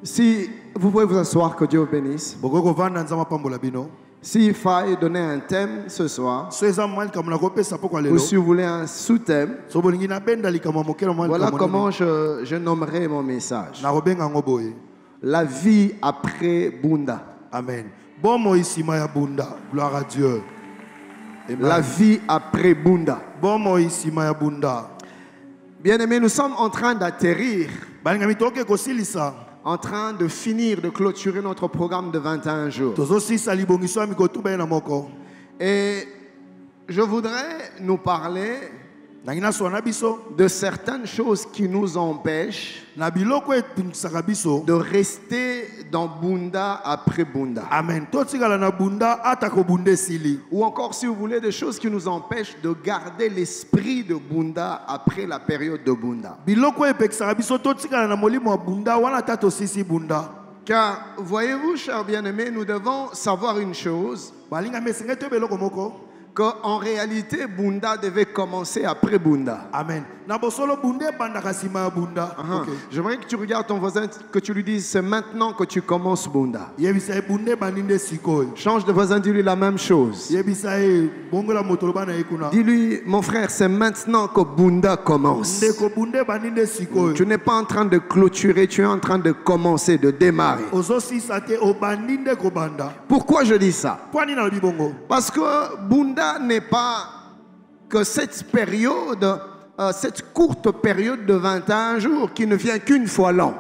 Si vous pouvez vous asseoir, que Dieu vous bénisse. S'il faille donner un thème ce soir, ou si vous voulez un sous-thème, voilà comment je nommerai mon message. La vie après Bunda. Amen. Gloire à Dieu. Amen. La vie après Bunda. Bien aimé, nous sommes en train d'atterrir, en train de finir, de clôturer notre programme de 21 jours. Et je voudrais nous parler de certaines choses qui nous empêchent de rester dans Bunda après Bunda. Amen. Ou encore, si vous voulez, des choses qui nous empêchent de garder l'esprit de Bunda après la période de Bunda. Car, voyez-vous, chers bien-aimés, nous devons savoir une chose, qu'en réalité, Bunda devait commencer après Bunda. Amen. Okay. J'aimerais que tu regardes ton voisin, que tu lui dises, c'est maintenant que tu commences Bunda. Change de voisin, dis-lui la même chose. Dis-lui, mon frère, c'est maintenant que Bunda commence. Tu n'es pas en train de clôturer, tu es en train de commencer, de démarrer. Pourquoi je dis ça? Parce que Bunda n'est pas que cette période, cette courte période de 21 jours qui ne vient qu'une fois l'an.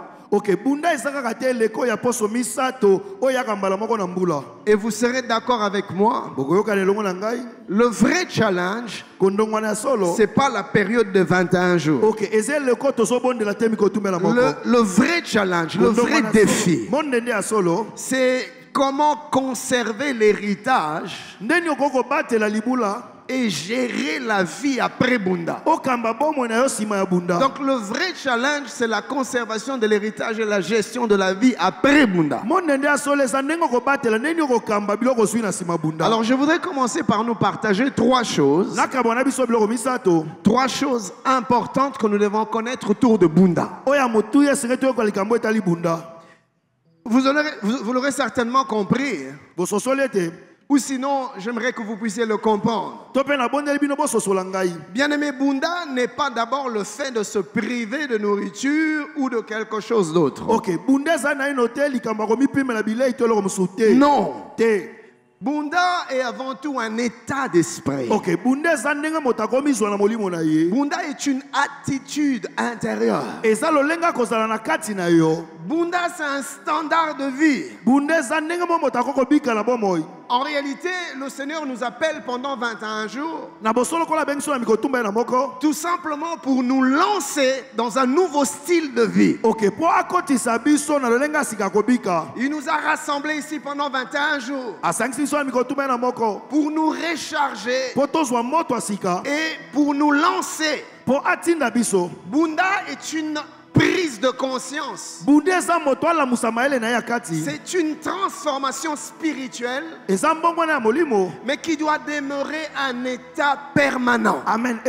Et vous serez d'accord avec moi, le vrai challenge, c'est pas la période de 21 jours. Le vrai challenge, le vrai défi, c'est comment conserver l'héritage et gérer la vie après Bunda. Donc le vrai challenge, c'est la conservation de l'héritage et la gestion de la vie après Bunda. Alors je voudrais commencer par nous partager trois choses importantes que nous devons connaître autour de Bunda. Vous l'aurez certainement compris. Ou sinon, j'aimerais que vous puissiez le comprendre. Bien-aimé, Bunda n'est pas d'abord le fait de se priver de nourriture ou de quelque chose d'autre. Non. Bunda est avant tout un état d'esprit. Bunda est une attitude intérieure. Bunda, c'est un standard de vie. En réalité, le Seigneur nous appelle pendant 21 jours, tout simplement pour nous lancer dans un nouveau style de vie. Il nous a rassemblés ici pendant 21 jours pour nous recharger et pour nous lancer. Bunda est une prise de conscience. C'est une transformation spirituelle, mais qui doit demeurer un état permanent. Amen.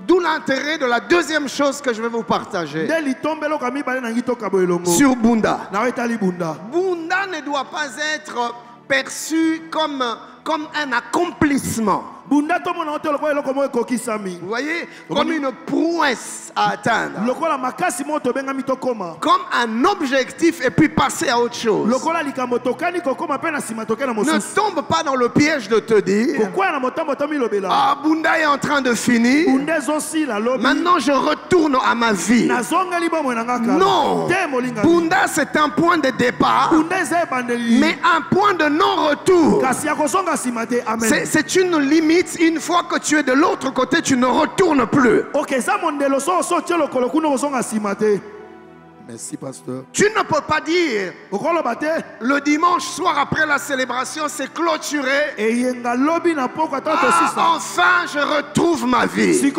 D'où l'intérêt de la deuxième chose que je vais vous partager sur Bunda. Bunda ne doit pas être perçu comme un accomplissement. Vous voyez, comme une prouesse à atteindre. Comme un objectif et puis passer à autre chose. Ne tombe pas dans le piège de te dire, ah, Bunda est en train de finir, maintenant je retourne à ma vie. Non, Bunda c'est un point de départ, mais un point de non-retour. C'est une limite. Une fois que tu es de l'autre côté, tu ne retournes plus. Merci, pasteur. Tu ne peux pas dire le dimanche soir après la célébration, c'est clôturé. Enfin, je retrouve ma vie. Dire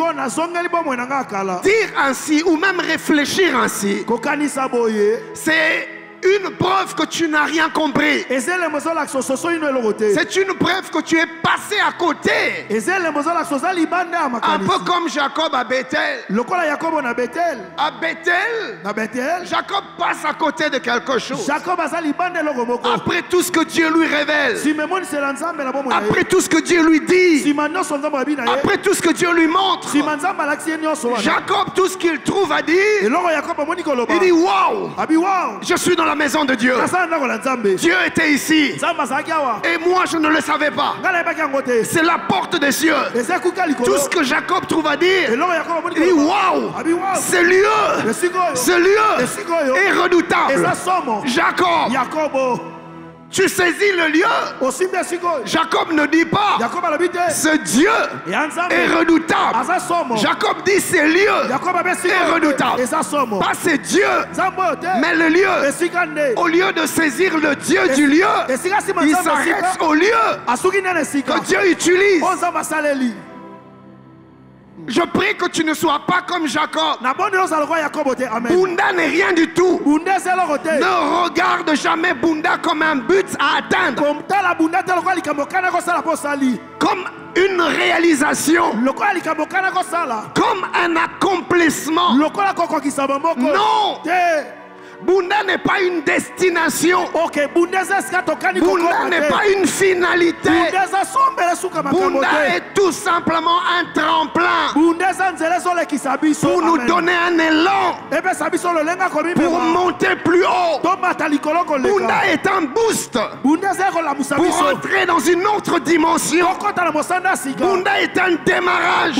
ainsi ou même réfléchir ainsi, c'est une preuve que tu n'as rien compris. C'est une preuve que tu es passé à côté. Un peu comme Jacob à Bethel. À Bethel, Jacob passe à côté de quelque chose. Après tout ce que Dieu lui révèle, après tout ce que Dieu lui dit, après tout ce que Dieu lui montre, Jacob, tout ce qu'il trouve à dire, il dit waouh, je suis dans la maison de Dieu. Dieu était ici et moi je ne le savais pas. C'est la porte des cieux. Tout ce que Jacob trouve à dire, il dit waouh, ce lieu est redoutable. Jacob, tu saisis le lieu. Jacob ne dit pas ce Dieu est redoutable. Jacob dit ce lieu est redoutable. Pas ce Dieu, mais le lieu. Au lieu de saisir le Dieu du lieu, il s'arrête au lieu que Dieu utilise. Je prie que tu ne sois pas comme Jacob. Bunda n'est rien du tout. Ne regarde jamais Bunda comme un but à atteindre. Comme une réalisation. Comme un accomplissement. Non. Bunda n'est pas une destination. Bunda n'est pas une finalité. Bunda est tout simplement un tremplin pour nous donner un élan pour monter plus haut. Bunda est un boost pour entrer dans une autre dimension. Bunda est un démarrage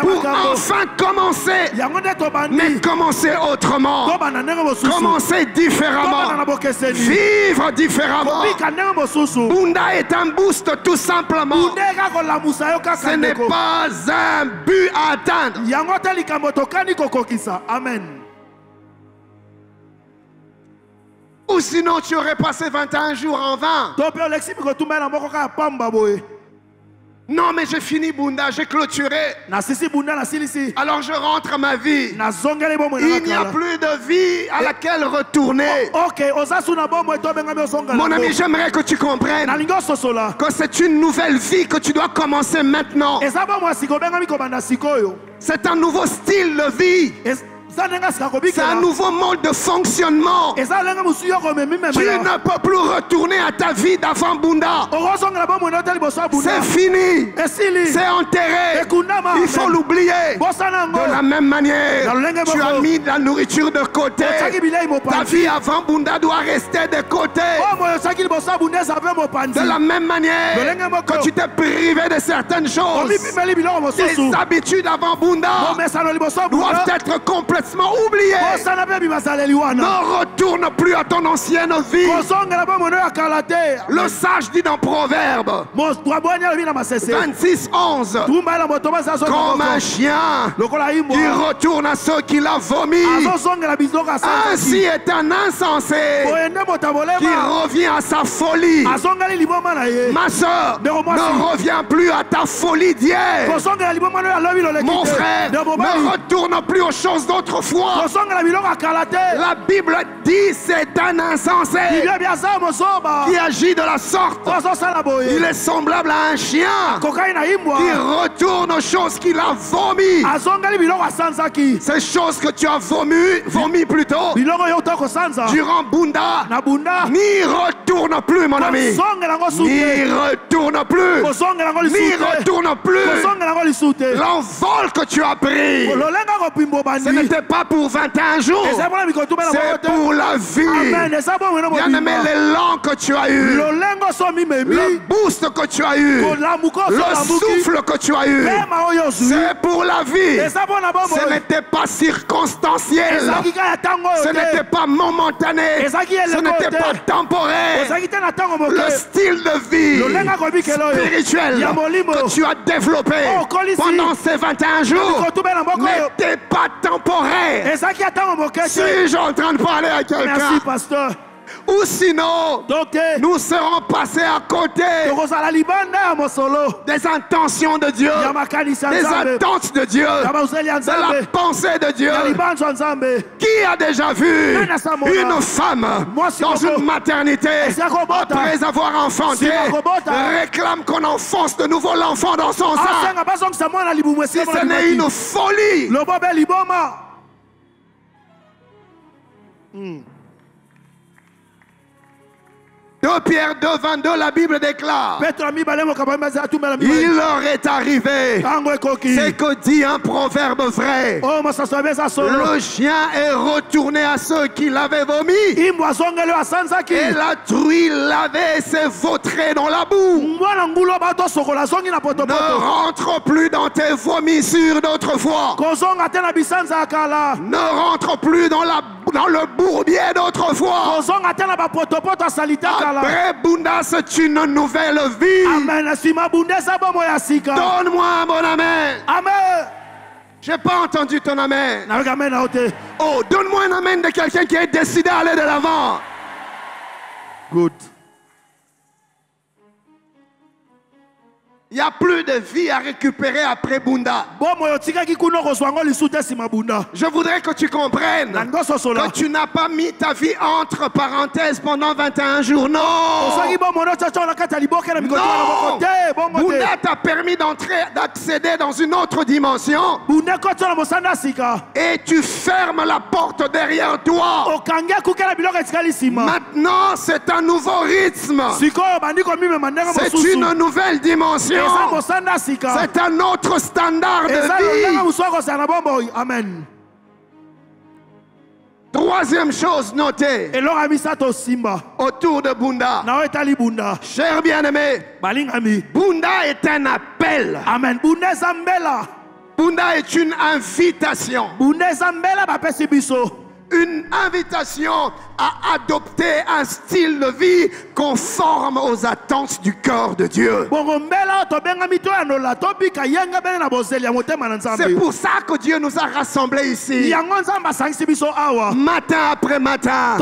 pour enfin commencer, mais commencer autrement. Commencer différemment, vivre différemment. Bunda est un boost tout simplement. Ce n'est pas un but à atteindre. Amen. Ou sinon tu aurais passé 21 jours en vain. Non, mais j'ai fini Bunda, j'ai clôturé. Alors je rentre à ma vie. Il n'y a plus de vie à laquelle retourner. Mon ami, j'aimerais que tu comprennes que c'est une nouvelle vie que tu dois commencer maintenant. C'est un nouveau style de vie. C'est un nouveau mode de fonctionnement. Tu ne peux plus retourner à ta vie d'avant Bunda. C'est fini. C'est enterré. Il faut l'oublier. De la même manière, tu as mis la nourriture de côté. Ta vie avant Bunda doit rester de côté. De la même manière que tu t'es privé de certaines choses, tes habitudes avant Bunda doivent être complètement oublié. Ne retourne plus à ton ancienne vie. Le sage dit dans Proverbe 26:11, comme un chien qui retourne à ceux qui l'a vomi, ainsi est un insensé qui revient à sa folie. Ma soeur, ne reviens plus à ta folie d'hier. Mon frère, ne retourne plus aux choses d'autrefois. La Bible dit c'est un insensé qui agit de la sorte. Il est semblable à un chien qui retourne aux choses qu'il a vomi. Ces choses que tu as vomi plutôt durant Bunda, n'y retourne plus, mon ami. N'y retourne plus. N'y retourne plus. L'envol que tu as pris, ce n'était pas pour 21 jours, c'est pour la vie. Bien-aimé, l'élan que tu as eu, le boost que tu as eu, le souffle que tu as eu, c'est pour la vie. Ce n'était pas circonstanciel, ce n'était pas momentané, ce n'était pas temporaire. Le style de vie spirituel que tu as développé pendant ces 21 jours n'était pas temporaire. Suis-je en train de parler à quelqu'un? Merci, pasteur. Ou sinon, nous serons passés à côté des intentions de Dieu, des attentes de Dieu, de la pensée de Dieu. Qui a déjà vu une femme dans une maternité après avoir enfanté réclame qu'on enfonce de nouveau l'enfant dans son sein? Ce n'est une folie. 2 Pierre 2, 22, la Bible déclare: il leur est arrivé c'est que dit un proverbe vrai, le chien est retourné à ceux qui l'avaient vomi, et la truie lavée s'est vautrée dans la boue. Ne rentre plus dans tes vomissures d'autrefois. Ne rentre plus dans le bourbier d'autrefois. Après Bunda, c'est une nouvelle vie. Donne-moi un bon amen. Amen. J'ai pas entendu ton amen. Oh, donne-moi un amen de quelqu'un qui est décidé à aller de l'avant. Good. Il n'y a plus de vie à récupérer après Bunda. Je voudrais que tu comprennes que tu n'as pas mis ta vie entre parenthèses pendant 21 jours. Non. Bunda t'a permis d'accéder dans une autre dimension. Et tu fermes la porte derrière toi. Maintenant, c'est un nouveau rythme. C'est une nouvelle dimension. C'est un autre standard de vie. Amen. Troisième chose notée autour de Bunda. Cher bien-aimé, Bunda est un appel. Amen. Bunda est une invitation. Une invitation à adopter un style de vie conforme aux attentes du cœur de Dieu. C'est pour ça que Dieu nous a rassemblés ici. Matin après matin,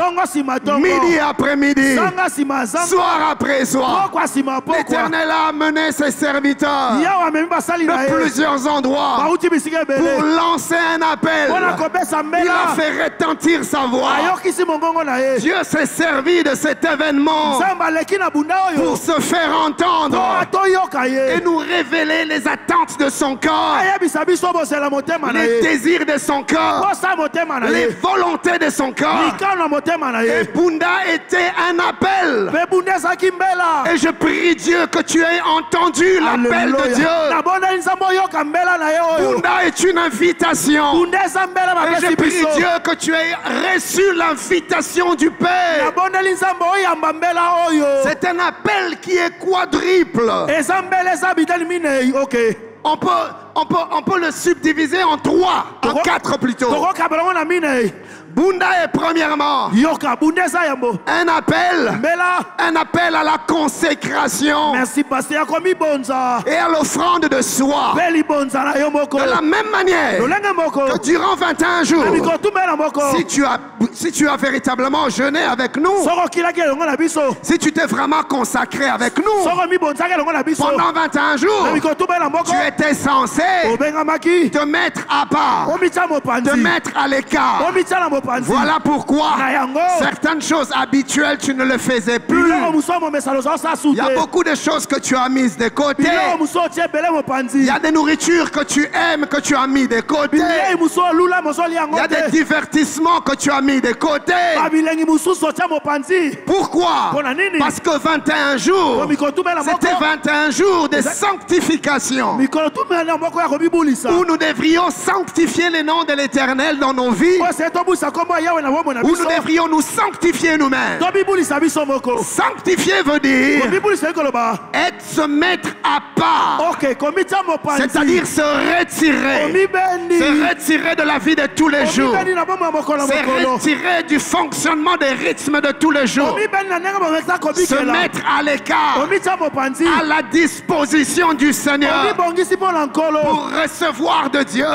midi après midi, soir après soir. L'Éternel a amené ses serviteurs de plusieurs endroits pour lancer un appel. Il a fait retentir sa voix. Dieu s'est servi de cet événement pour se faire entendre et nous révéler les attentes de son cœur, les désirs de son cœur, les volontés de son cœur. Et Bunda était un appel. Et je prie Dieu que tu aies entendu l'appel de Dieu. Bunda est une invitation. Et je prie Dieu que tu aies reçu l'invitation du Père. C'est un appel qui est quadruple. On peut le subdiviser en 3, en 4 plutôt. Bunda est premièrement un appel à la consécration et à l'offrande de soi. De la même manière que durant 21 jours, si tu as véritablement jeûné avec nous, si tu t'es vraiment consacré avec nous pendant 21 jours, tu étais censé te mettre à part, te mettre à l'écart. Voilà pourquoi certaines choses habituelles tu ne le faisais plus. Il y a beaucoup de choses que tu as mises de côté. Il y a des nourritures que tu aimes que tu as mis de côté. Il y a des divertissements que tu as mis de côté. Pourquoi? Parce que 21 jours, c'était 21 jours de sanctification où nous devrions sanctifier les noms de l'Éternel dans nos vies, où nous devrions nous sanctifier nous-mêmes. Sanctifier veut dire être se mettre à part, c'est-à-dire se retirer de la vie de tous les jours, se retirer du fonctionnement des rythmes de tous les jours, se mettre à l'écart, à la disposition du Seigneur pour recevoir de Dieu,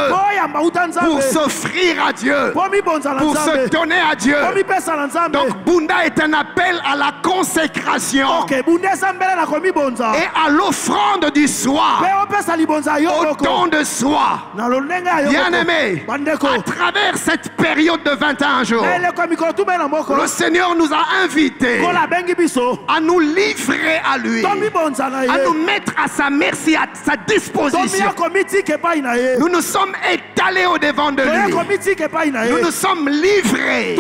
pour s'offrir à Dieu, pour pour se donner à Dieu. Donc Bunda est un appel à la consécration et à l'offrande du soi, au don de soi. Bien-aimés, à travers cette période de 21 jours, le Seigneur nous a invités à nous livrer à lui, à nous mettre à sa merci, à sa disposition. Nous nous sommes étalés au devant de lui. Nous nous sommes livrés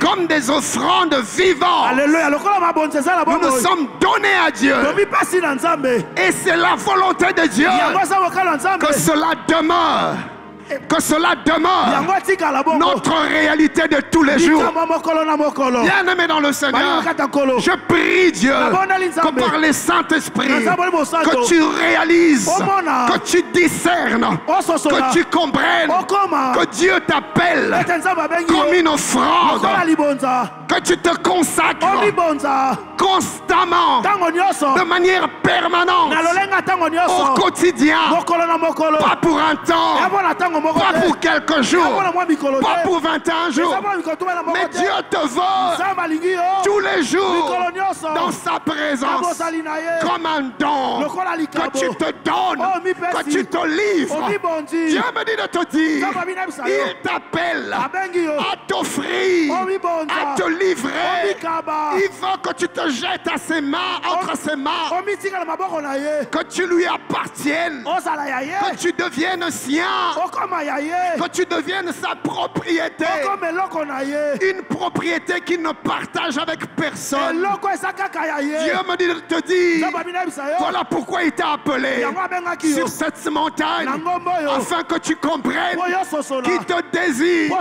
comme des offrandes vivantes. Nous nous sommes donnés à Dieu. Et c'est la volonté de Dieu que cela demeure. Que cela demeure notre réalité de tous les jours. Bien-aimé dans le Seigneur, je prie Dieu que par le Saint-Esprit, que tu réalises, que tu discernes, que tu comprennes que Dieu t'appelle comme une offrande, que tu te consacres constamment, de manière permanente, au quotidien, pas pour un temps, pas pour quelques jours, pas pour 21 jours, mais Dieu te veut tous les jours dans sa présence comme un don, que tu te donnes, que tu te livres. Dieu me dit de te dire, il t'appelle à t'offrir, à te livrer. Il veut que tu te jettes à ses mains, entre ses mains, que tu lui appartiennes, que tu deviennes sien, que tu deviennes sa propriété, une propriété qu'il ne partage avec personne. Dieu me dit de te dire, voilà pourquoi il t'a appelé sur cette montagne, afin que tu comprennes qu'il te désire,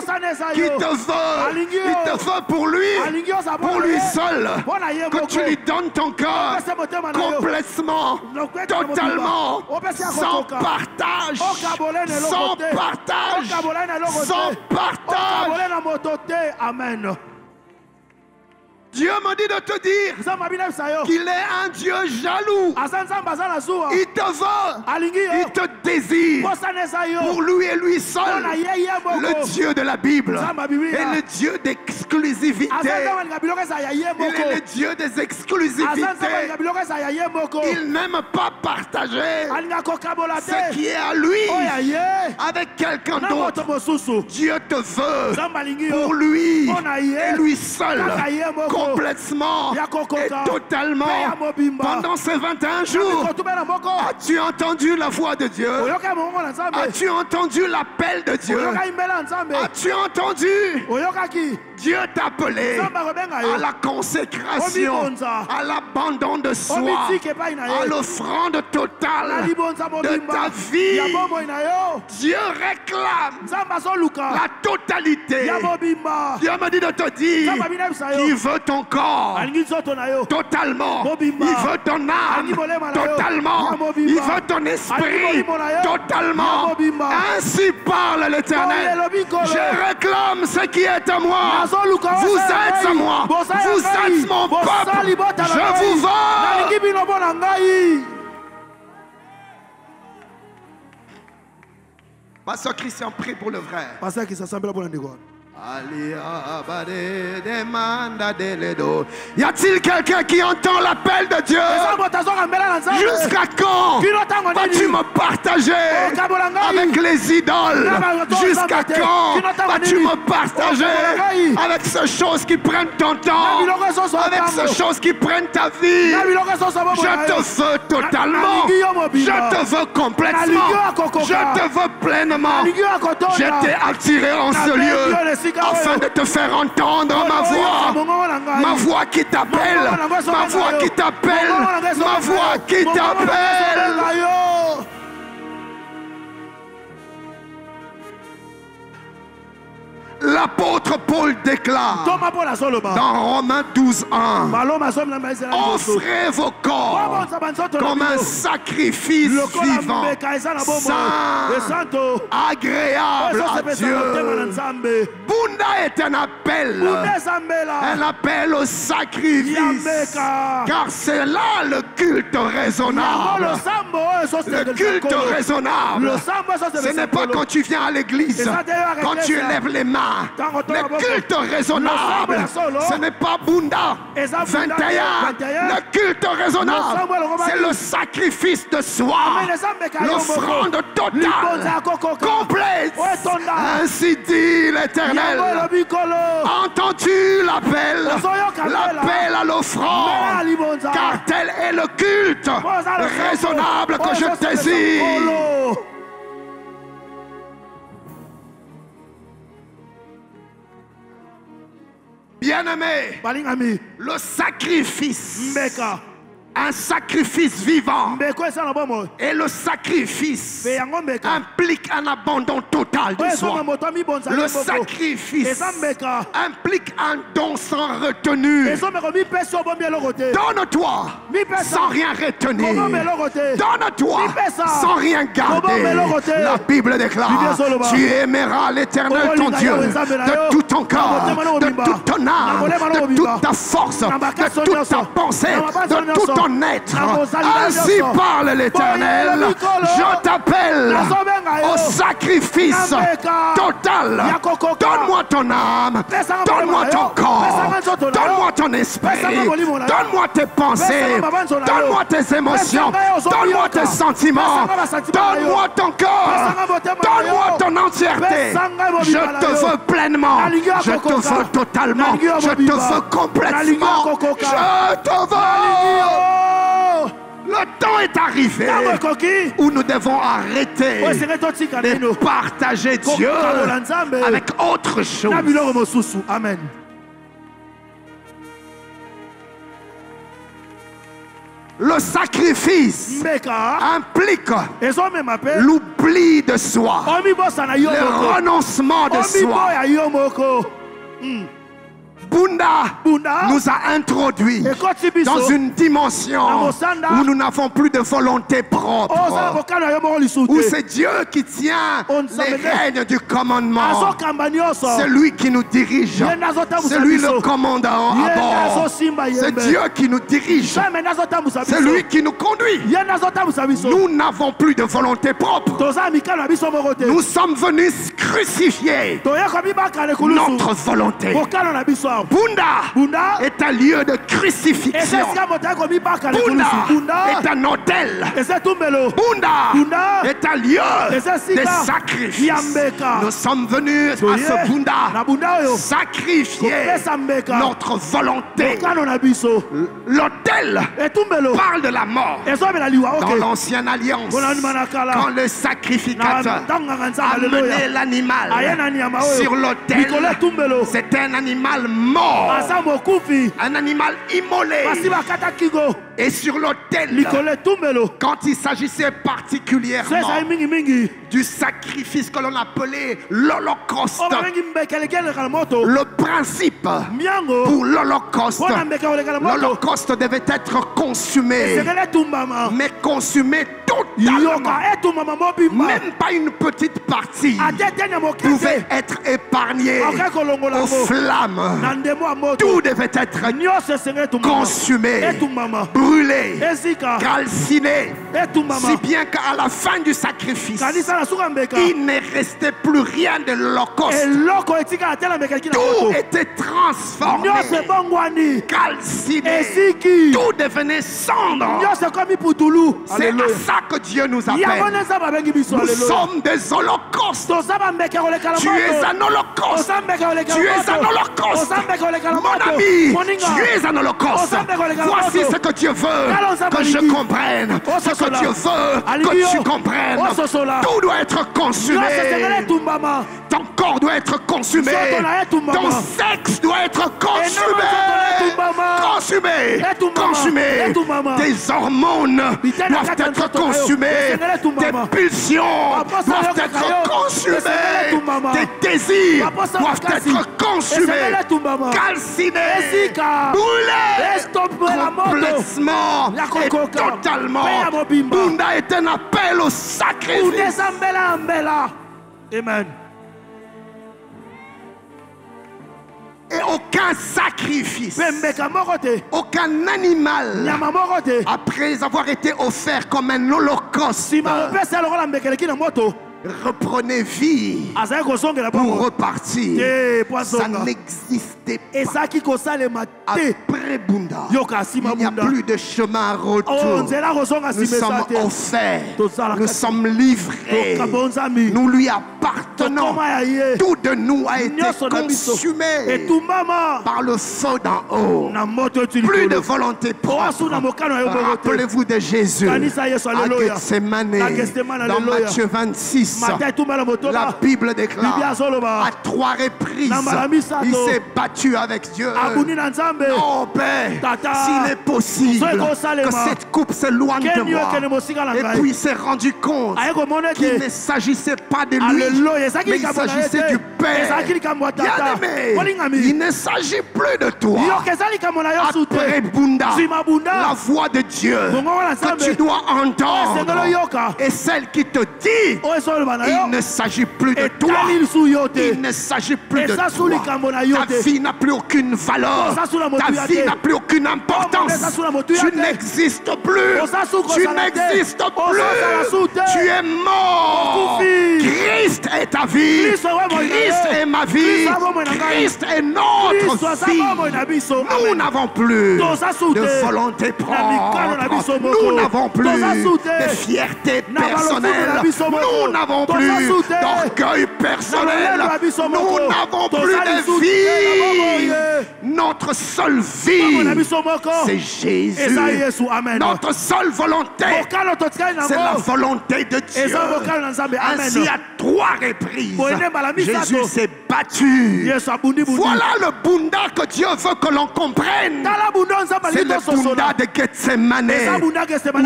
qu'il te veut, il te veut pour lui seul, que tu lui donnes ton cœur complètement, totalement, sans partage, sans partage, sans partage. Amen. Dieu m'a dit de te dire qu'il est un Dieu jaloux. Il te veut, il te désire pour lui et lui seul. Le Dieu de la Bible est le Dieu d'exclusivité. Il est le Dieu des exclusivités. Il n'aime pas partager ce qui est à lui avec quelqu'un d'autre. Dieu te veut pour lui et lui seul, complètement et totalement. Pendant ces 21 jours, as-tu entendu la voix de Dieu? As-tu entendu l'appel de Dieu? As-tu entendu? Dieu t'a appelé à la consécration, à l'abandon de soi, à l'offrande totale de ta vie. Dieu réclame la totalité. Dieu me dit de te dire qu'il veut ton corps totalement, il veut ton âme totalement, il veut ton esprit totalement. Ainsi parle l'Éternel. Je réclame ce qui est à moi. Vous êtes à moi, vous êtes mon peuple, je vous veux. Pasteur Christian, prie pour le frère. Pasteur qui s'assemble pour l'Indégoine. Y a-t-il quelqu'un qui entend l'appel de Dieu? Jusqu'à quand vas-tu me partager avec les idoles? Jusqu'à quand vas-tu me partager avec ces choses qui prennent ton temps, avec ces choses qui prennent ta vie? Je te veux totalement, je te veux complètement, je te veux pleinement. Je t'ai attiré en ce lieu afin de te faire entendre ma voix qui t'appelle, ma voix qui t'appelle, ma voix qui t'appelle. L'apôtre Paul déclare dans Romains 12:1, offrez vos corps comme un sacrifice vivant, saint, agréable à Dieu. Bunda est un appel au sacrifice, car c'est là le culte raisonnable. Le culte raisonnable, ce n'est pas quand tu viens à l'église, quand tu élèves les mains, main. Le culte raisonnable, ce n'est pas Bunda 21. Le culte raisonnable, c'est le sacrifice de soi, l'offrande totale, complète. Ainsi dit l'Éternel. Entends-tu l'appel? L'appel à l'offrande, car tel est le culte raisonnable que je désire. Bien-aimé, le sacrifice, un sacrifice vivant, et le sacrifice implique un abandon total de soi. Le sacrifice implique un don sans retenue. Donne-toi sans rien retenir. Donne-toi sans rien garder. La Bible déclare: tu aimeras l'Éternel ton Dieu de tout ton cœur, de toute ton âme, de toute ta force, de toute ta pensée, de tout ton être. Ainsi parle l'Éternel. Je t'appelle au sacrifice total. Donne-moi ton âme, donne-moi ton corps, donne-moi ton esprit, donne-moi tes pensées, donne-moi tes émotions, donne-moi tes sentiments, donne-moi ton corps, donne-moi ton entièreté. Je te veux pleinement, je te veux totalement, je te veux complètement, je te veux. Le temps est arrivé où nous devons arrêter de partager Dieu avec autre chose. Amen. Le sacrifice implique l'oubli de soi, le renoncement de soi. Bunda nous a introduits dans une dimension où nous n'avons plus de volonté propre, où c'est Dieu qui tient les règnes du commandement. C'est lui qui nous dirige, c'est lui le commandant à bord, c'est Dieu qui nous dirige, c'est lui qui nous conduit. Nous n'avons plus de volonté propre. Nous sommes venus crucifier notre volonté. Bunda est un lieu de crucifixion. Bunda est un hôtel. Bunda est un lieu de sacrifice. Nous sommes venus à ce Bunda sacrifier notre volonté. L'hôtel parle de la mort. Dans l'ancienne alliance, quand le sacrificateur amenait l'animal sur l'autel, c'était un animal mort, un animal immolé. Et sur l'autel, quand il s'agissait particulièrement du sacrifice que l'on appelait l'Holocauste, le principe pour l'Holocauste devait être consumé, mais consumé totalement. Même pas une petite partie pouvait être épargnée aux flammes. Tout devait être consumé, brûlé, calciné, si bien qu'à la fin du sacrifice, il ne restait plus rien de l'Holocauste. Tout était transformé, calciné, tout devenait cendre. C'est à ça que Dieu nous appelle. Nous sommes des holocaustes. Tu es un holocauste. Tu es un holocauste. Mon ami, tu es un holocauste. Voici ce que Dieu veut que je comprenne, ce que Dieu veut que tu comprennes. Tout doit être consumé. Ton corps doit être consumé. Ton sexe doit être consumé. Consumé. Tes hormones doivent être consumées. Tes pulsions doivent être consumées. Tes désirs doivent être consumés, calcinés, brûlés, complètement et totalement. Bunda est un appel au sacrifice. Amen. Et aucun sacrifice, aucun animal, après avoir été offert comme un holocauste, reprenait vie pour repartir. Ça n'existait pas. Après Bunda, il n'y a plus de chemin à retour. Nous sommes offerts, nous sommes livrés, nous lui appartenons. Tout de nous a été consumé par le feu d'en haut. Plus de volonté propre. Rappelez-vous de Jésus à Gethsemane, dans Matthieu 26. La Bible déclare à 3 reprises il s'est battu avec Dieu. Oh Père, s'il est possible que cette coupe s'éloigne de moi. Et puis il s'est rendu compte qu'il ne s'agissait pas de lui, mais il s'agissait du Père. Bien-aimé, il ne s'agit plus de toi. Après Bunda, la voix de Dieu que tu dois entendre est celle qui te dit il ne s'agit plus de toi. Il ne s'agit plus de toi. Ta vie n'a plus aucune valeur. Ta vie n'a plus aucune importance. Tu n'existes plus. Tu n'existes plus. Tu es mort. Christ est ta vie. Christ est ma vie. Christ est notre vie. Nous n'avons plus de volonté propre. Nous n'avons plus de fierté personnelle. Nous n'avons plus d'orgueil personnel. Nous n'avons plus de vie. Notre seule vie, c'est Jésus. Notre seule volonté, c'est la volonté de Dieu. Ainsi, à 3 reprises, Jésus s'est battu. Voilà le Bunda que Dieu veut que l'on comprenne. C'est le Bunda de Gethsemane, où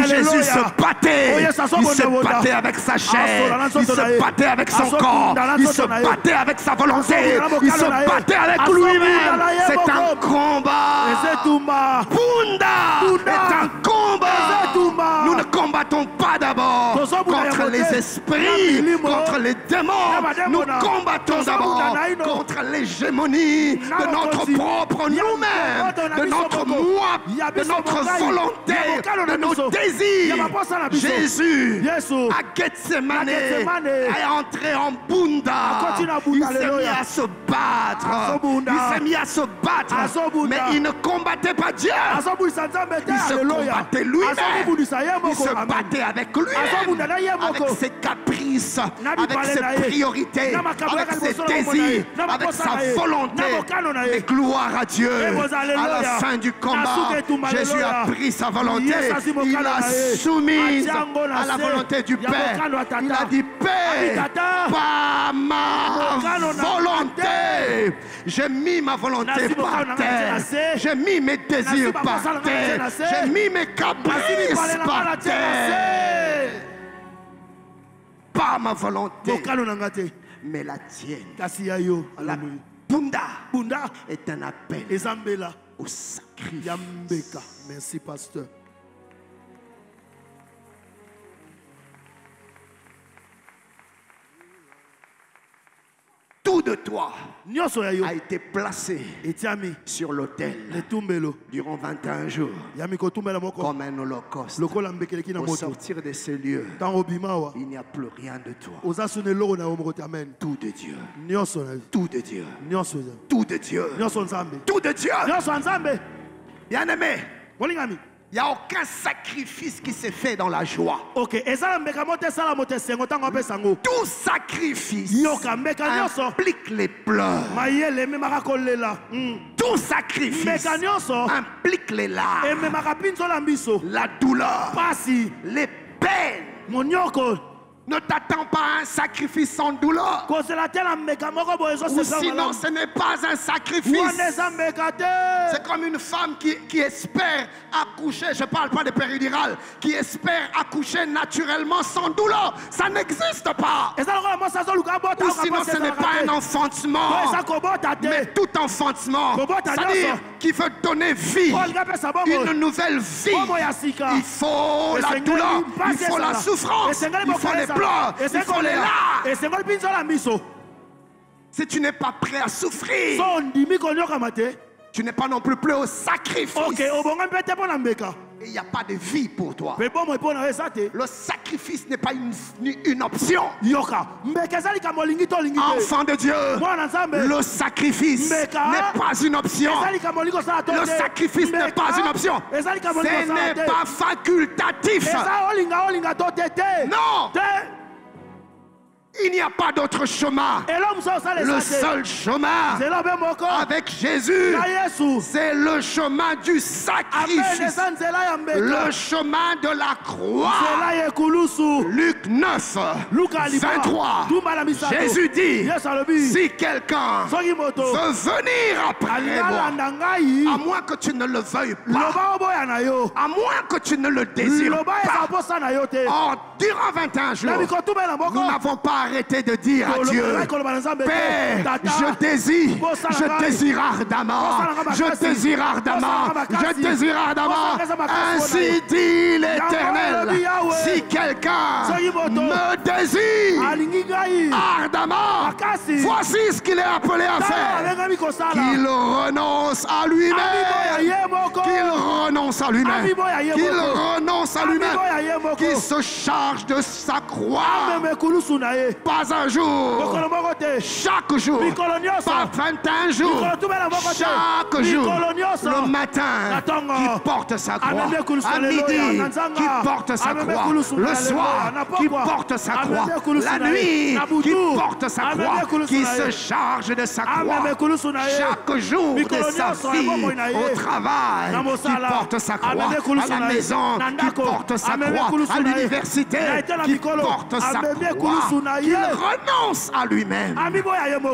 Jésus se battait. Il se battait avec sa chair. Il se battait avec son corps. Il se battait avec sa volonté. Il se battait avec lui-même. C'est un combat. Bunda est un combat. Nous ne combattons pas d'abord contre les esprits, contre les démons. Nous combattons d'abord contre l'hégémonie de notre propre nous-mêmes, de notre moi, de notre volonté, de nos désirs. Jésus, à Gethsemane, est entré en Bunda. Il s'est mis à se battre. Il s'est mis à se battre. Mais il ne combattait pas Dieu. Il se combattait lui-même. Il se battait avec lui-même, avec ses caprices, avec ses priorités, avec ses désirs, avec sa volonté. Et gloire à Dieu. À la fin du combat, Jésus a pris sa volonté. Il a soumis à la volonté du Père. Il a dit: Père, pas ma volonté. J'ai mis ma volonté par terre. J'ai mis mes désirs par terre. J'ai mis mes caprices par terre. Pas ma volonté, mais la tienne. La Bunda est un appel au sacrifice. Merci, pasteur. Tout de toi a été placé sur l'autel durant 21 jours comme un holocauste. Au sortir de ce lieu, il n'y a plus rien de toi. Tout de Dieu. Tout de Dieu. Tout de Dieu. Tout de Dieu. Bien-aimé, il n'y a aucun sacrifice qui s'est fait dans la joie. Tout sacrifice implique les pleurs. Tout sacrifice implique les larmes, la douleur, les peines. Ne t'attends pas à un sacrifice sans douleur. Ou sinon ce n'est pas un sacrifice. C'est comme une femme qui espère accoucher, je ne parle pas de péridurale, qui espère accoucher naturellement sans douleur. Ça n'existe pas. Ou sinon ce n'est pas un enfantement, mais tout enfantement, c'est-à-dire qui veut donner vie, une nouvelle vie. Il faut la douleur, il faut la souffrance, il faut les pleurs, il faut les larmes. Si tu n'es pas prêt à souffrir, tu n'es pas non plus prêt au sacrifice. et il n'y a pas de vie pour toi. Le sacrifice n'est pas une option. Enfant de Dieu, le sacrifice n'est pas une option. Le sacrifice n'est pas une option. Ce n'est pas facultatif. Non. Il n'y a pas d'autre chemin. Le seul chemin avec Jésus, c'est le chemin du sacrifice. Le chemin de la croix. Luc 9, 23. Jésus dit, si quelqu'un veut venir après moi, à moins que tu ne le veuilles pas, à moins que tu ne le désires pas, durant 21 jours, nous n'avons pas arrêté de dire à Dieu, Père, je désire ardemment, je désire ardemment, je désire ardemment. Ainsi dit l'Éternel, si quelqu'un me désire ardemment, voici ce qu'il est appelé à faire, qu'il renonce à lui-même, qu'il renonce à lui-même, qu'il renonce à lui-même, qu'il se charge de sa croix. Pas un jour, chaque jour, pas 21 jours, chaque jour, le matin, qui porte sa croix, à midi, qui porte sa croix, le soir, qui porte sa croix, la nuit, qui porte sa croix, qui se charge de sa croix, chaque jour de sa vie, au travail, qui porte sa croix, à la maison, qui porte sa croix, à l'université, qui porte sa croix, qu'il renonce à lui-même.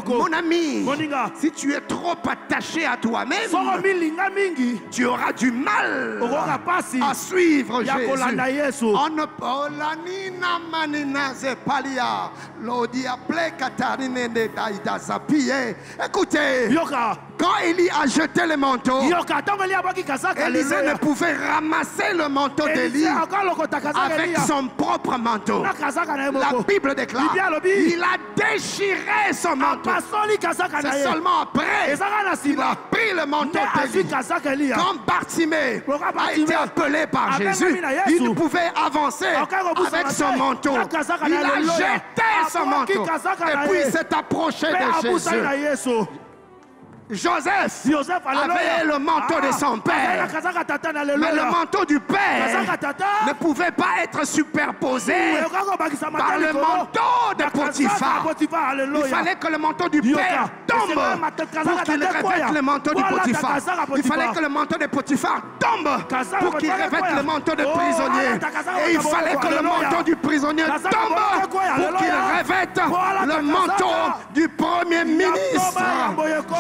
Mon ami, si tu es trop attaché à toi-même, tu auras du mal à suivre Jésus. Écoutez, quand Élie a jeté le manteau, Élisée ne pouvait ramasser le manteau d'Élie avec son propre manteau. La Bible déclare, il a déchiré son manteau. C'est seulement après qu'il a pris le manteau d'Élie. Quand Bartimée a été appelé par Jésus, il ne pouvait avancer avec son manteau. Il a jeté son manteau et puis s'est approché de Jésus. Joseph avait le manteau de son père, mais le manteau du père ne pouvait pas être superposé par le manteau de Potiphar. Il fallait que le manteau du père tombe pour qu'il revête le manteau de Potiphar. Il fallait que le manteau de Potiphar tombe pour qu'il revête le manteau de prisonnier. Et il fallait que le manteau du prisonnier tombe pour qu'il revête le manteau du premier ministre.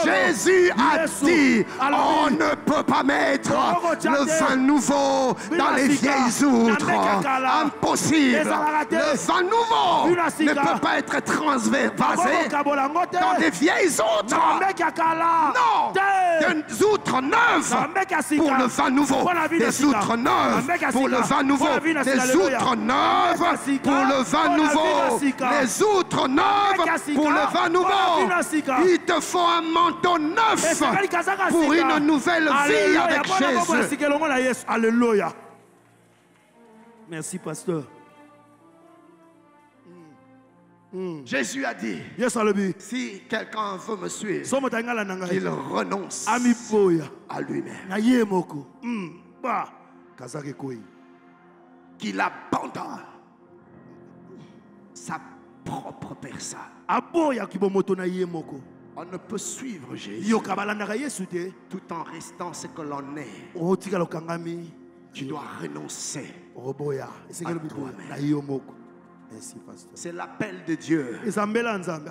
Jésus a dit, on ne peut pas mettre le vin nouveau dans les vieilles outres. Impossible. Le vin nouveau ne peut pas être transvasé dans des vieilles outres. Non, des outres neuves pour le vin nouveau. Des outres neuves pour le vin nouveau. Des outres neuves pour le vin nouveau. Les outres neuves pour le vin nouveau. Il te faut un manteau neuf pour une nouvelle vie avec Jésus. Alléluia. Merci, pasteur. Jésus a dit, si quelqu'un veut me suivre, qu'il renonce à lui-même, qu'il abandonne sa propre personne. On ne peut suivre Jésus tout en restant ce que l'on est. Tu dois renoncer à toi-même. C'est l'appel de Dieu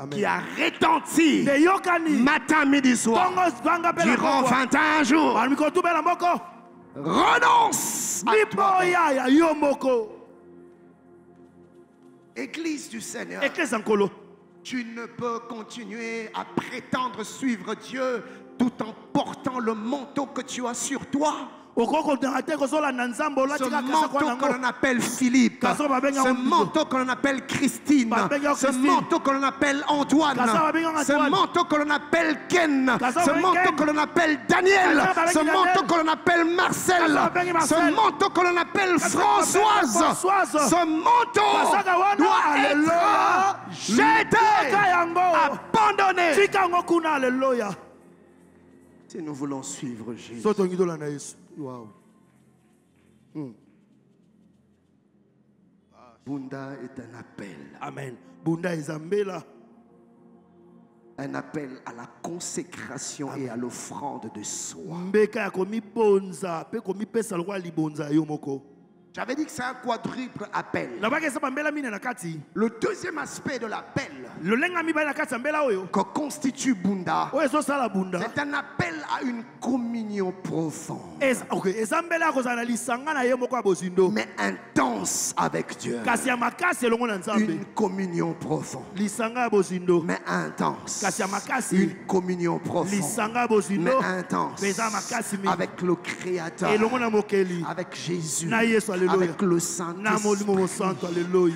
qui a retenti matin, midi, soir durant 21 jours. Renonce à toi-même. Église du Seigneur, tu ne peux continuer à prétendre suivre Dieu tout en portant le manteau que tu as sur toi. Ce manteau que l'on appelle Philippe, ce manteau que l'on appelle Christine, ce manteau que l'on appelle Antoine, ce manteau que l'on appelle Ken, ce manteau que l'on appelle Daniel, ce manteau que l'on appelle Marcel, ce manteau que l'on appelle Françoise, ce manteau doit être jeté, abandonné. Si nous voulons suivre Jésus. Bunda est un appel. Amen. Bunda izambela. Un appel à la consécration et à l'offrande de soi. J'avais dit que c'est un quadruple appel. Le deuxième aspect de l'appel que constitue Bunda, c'est un appel à une communion profonde, mais intense avec Dieu. Une communion profonde, mais intense. Une communion profonde, mais intense avec le Créateur, avec Jésus, avec le Saint-Esprit.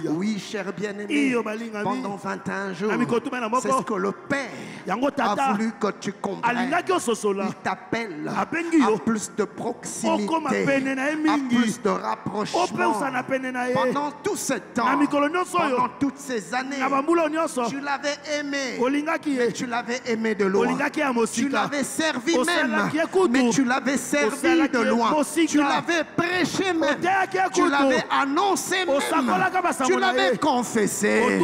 Oui, cher bien-aimé, pendant 21 jours, c'est ce que le Père a voulu que tu comprennes. Il t'appelle à plus de proximité, à plus de rapprochement. Pendant tout ce temps, pendant toutes ces années, tu l'avais aimé, mais tu l'avais aimé de loin. Tu l'avais servi même, mais tu l'avais servi de loin. Tu l'avais prêché même, tu l'avais annoncé même, tu l'avais confessé,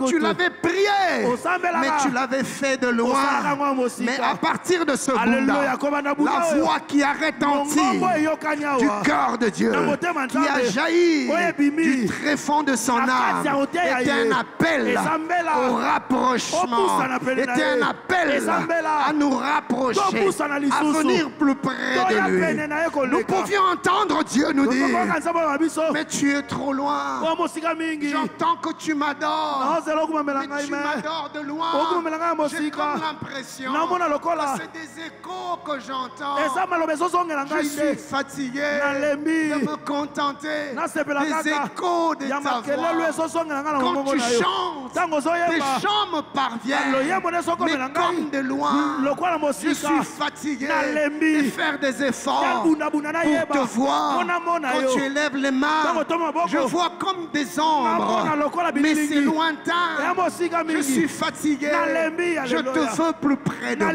tu l'avais prié, mais tu l'avais fait de loin. Mais à partir de ce Bunda, la voix qui a retenti du cœur de Dieu, qui a jailli du tréfonds de son âme, était un appel au rapprochement, était un appel à nous rapprocher, à venir plus près de lui. Nous pouvions entendre Dieu nous dire: mais tu es trop loin. J'entends que tu m'adores, mais tu m'adores de loin. J'ai comme l'impression que c'est des échos que j'entends. Je suis fatigué de me contenter des échos de ta voix. Quand tu chantes, tes chants me parviennent, mais comme de loin. Je suis fatigué de faire des efforts pour te voir. Quand tu élèves les mains, je vois comme des ombres, mais c'est lointain. Je suis fatigué. Je te veux plus près de moi.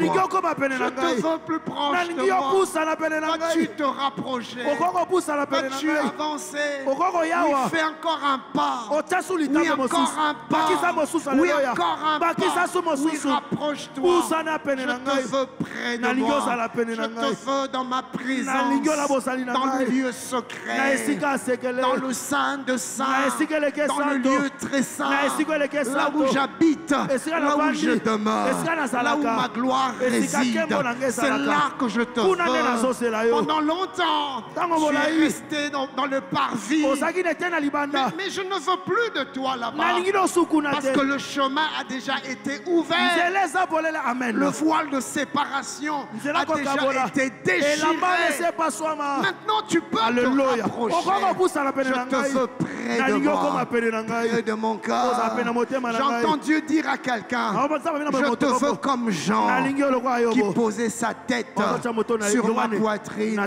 Je te veux plus proche de moi. Vas-tu te rapprocher? Vas-tu avancer? Oui, fais encore un pas. Oui, encore un pas. Oui, encore un pas. Oui, rapproche-toi. Je te veux près de moi. Je te veux dans ma présence, dans le lieu secret, dans le sein de saint, dans le lieu très saint, là où j'habite, là où je demeure, là où ma gloire réside. C'est là que je te veux. Pendant longtemps, tu es resté dans le parvis, mais je ne veux plus de toi là-bas, parce que le chemin a déjà été ouvert. Le voile de séparation a déjà été déchiré. Maintenant tu peux te rapprocher. Je te veux près de moi, près de mon cœur. J'entends Dieu dire à quelqu'un: je te veux comme Jean qui posait sa tête sur ma poitrine.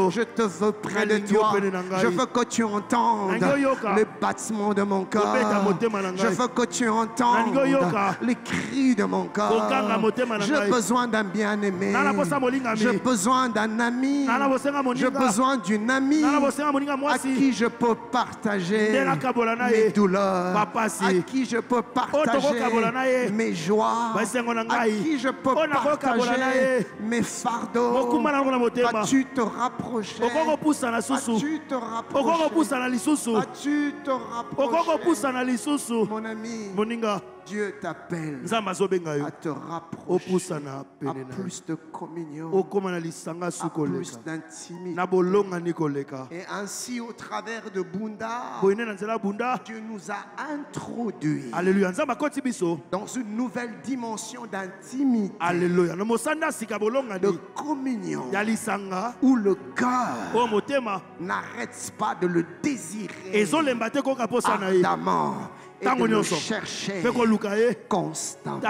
Je te veux près de toi. Je veux que tu entendes le battement de mon cœur. Je veux que tu entendes les cris de mon cœur. J'ai besoin d'un bien-aimé. J'ai besoin d'un ami. J'ai besoin d'une amie à qui je peux partager mes douleurs, à qui je peux partager mes joies, à qui je peux partager mes fardeaux. Vas-tu te rapprocher? Vas-tu te rapprocher? Vas-tu te rapprocher? Mon ami, Dieu t'appelle à te rapprocher, à plus de communion, à plus d'intimité. Et ainsi, au travers de Bunda, Dieu nous a introduits dans une nouvelle dimension d'intimité, de communion, où le cœur n'arrête pas de le désirer ardemment et de le chercher constamment.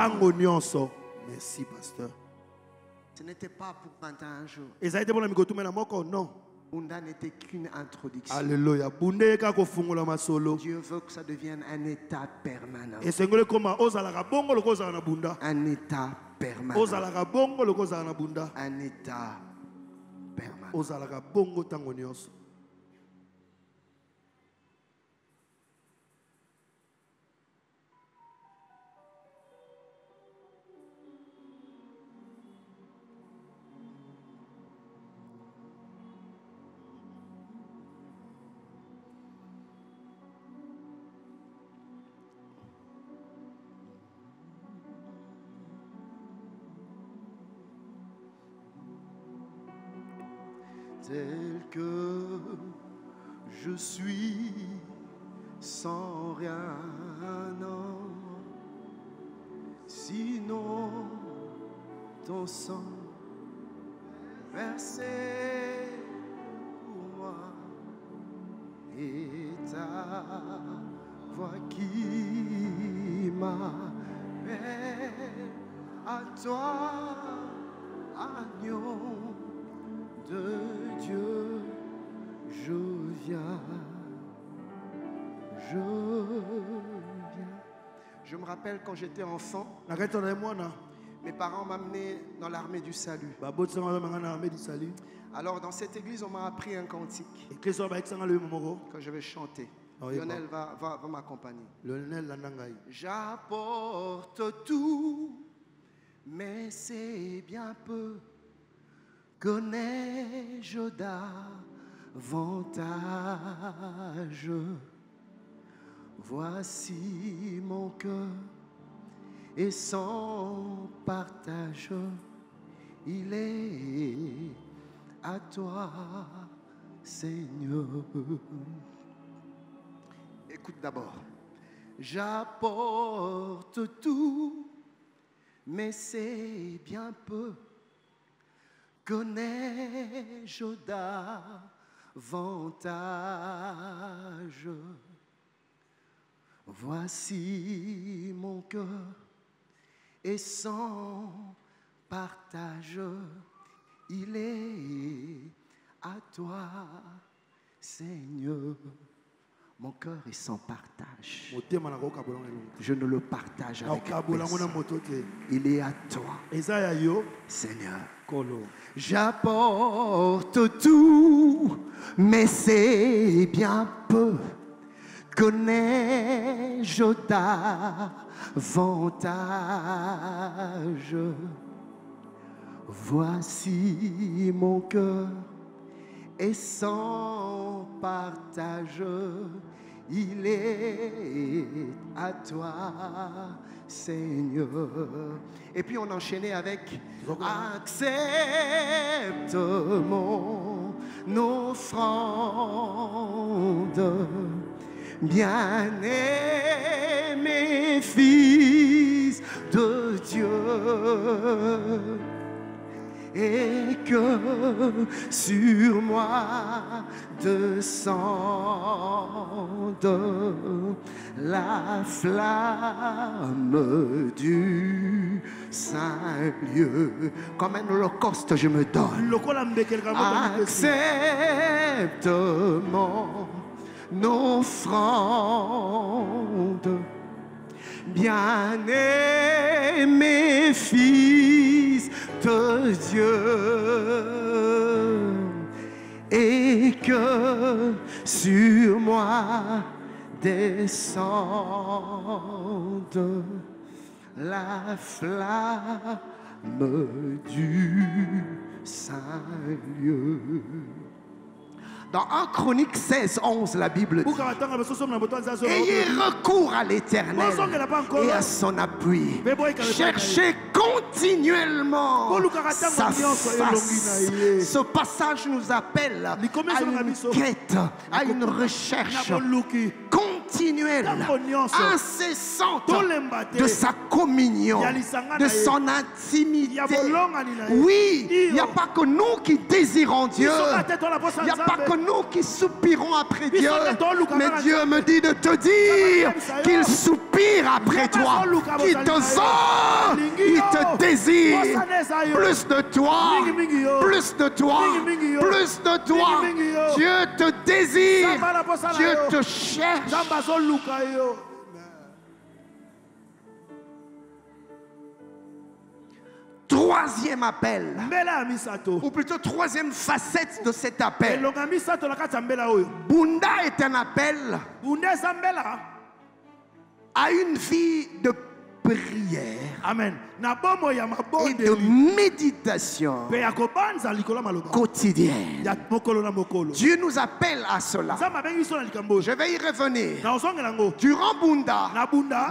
Merci, pasteur. Ce n'était pas pour 21 jours. Non. Bunda n'était qu'une introduction. Alléluia. Dieu veut que ça devienne un état permanent. Un état permanent. Un état permanent. Tel que je suis, sans rien, non, sinon ton sang versé pour moi et ta voix qui m'appelle à toi, agneau de Dieu, je viens, je viens. Je me rappelle quand j'étais enfant, mes parents m'amenaient dans l'armée du salut. Alors dans cette église, on m'a appris un cantique que je vais chanter. Lionel va m'accompagner. J'apporte tout, mais c'est bien peu. Que n'ai-je d'avantage? Voici mon cœur et sans partage, il est à toi, Seigneur. Écoute d'abord. J'apporte tout, mais c'est bien peu. Que n'ai-je d'avantage? Voici mon cœur et sans partage, il est à toi, Seigneur. Mon cœur est sans partage. Je ne le partage avec personne. Il est à toi, Seigneur. J'apporte tout, mais c'est bien peu. Que n'ai-je d'avantage? Voici mon cœur et sans partage, il est à toi, Seigneur. Et puis on enchaînait avec accepte mon offrande, bien-aimé fils de Dieu, et que sur moi descende la flamme du Saint-Lieu. Comme un holocauste, je me donne. Accepte mon offrande, bien-aimé fils de Dieu, et que sur moi descende la flamme du Saint-Lieu. Dans 1 Chronique 16, 11, la Bible dit: ayez recours à l'Éternel et à son appui. Cherchez continuellement sa face. Ce passage nous appelle à une quête, à une recherche continuelle, incessante de sa communion, de son intimité. Oui, il n'y a pas que nous qui désirons Dieu. Il n'y a pas que nous qui soupirons après Dieu. Mais Dieu me dit de te dire qu'il soupire après toi, qu'il te veut, il te désire. Plus de toi, plus de toi, plus de toi. Dieu te désire, Dieu te cherche. Troisième appel, ou plutôt troisième facette de cet appel. Bunda est un appel à une vie de prière. Amen. Et de méditation quotidienne. Dieu nous appelle à cela. Je vais y revenir. Durant Bunda,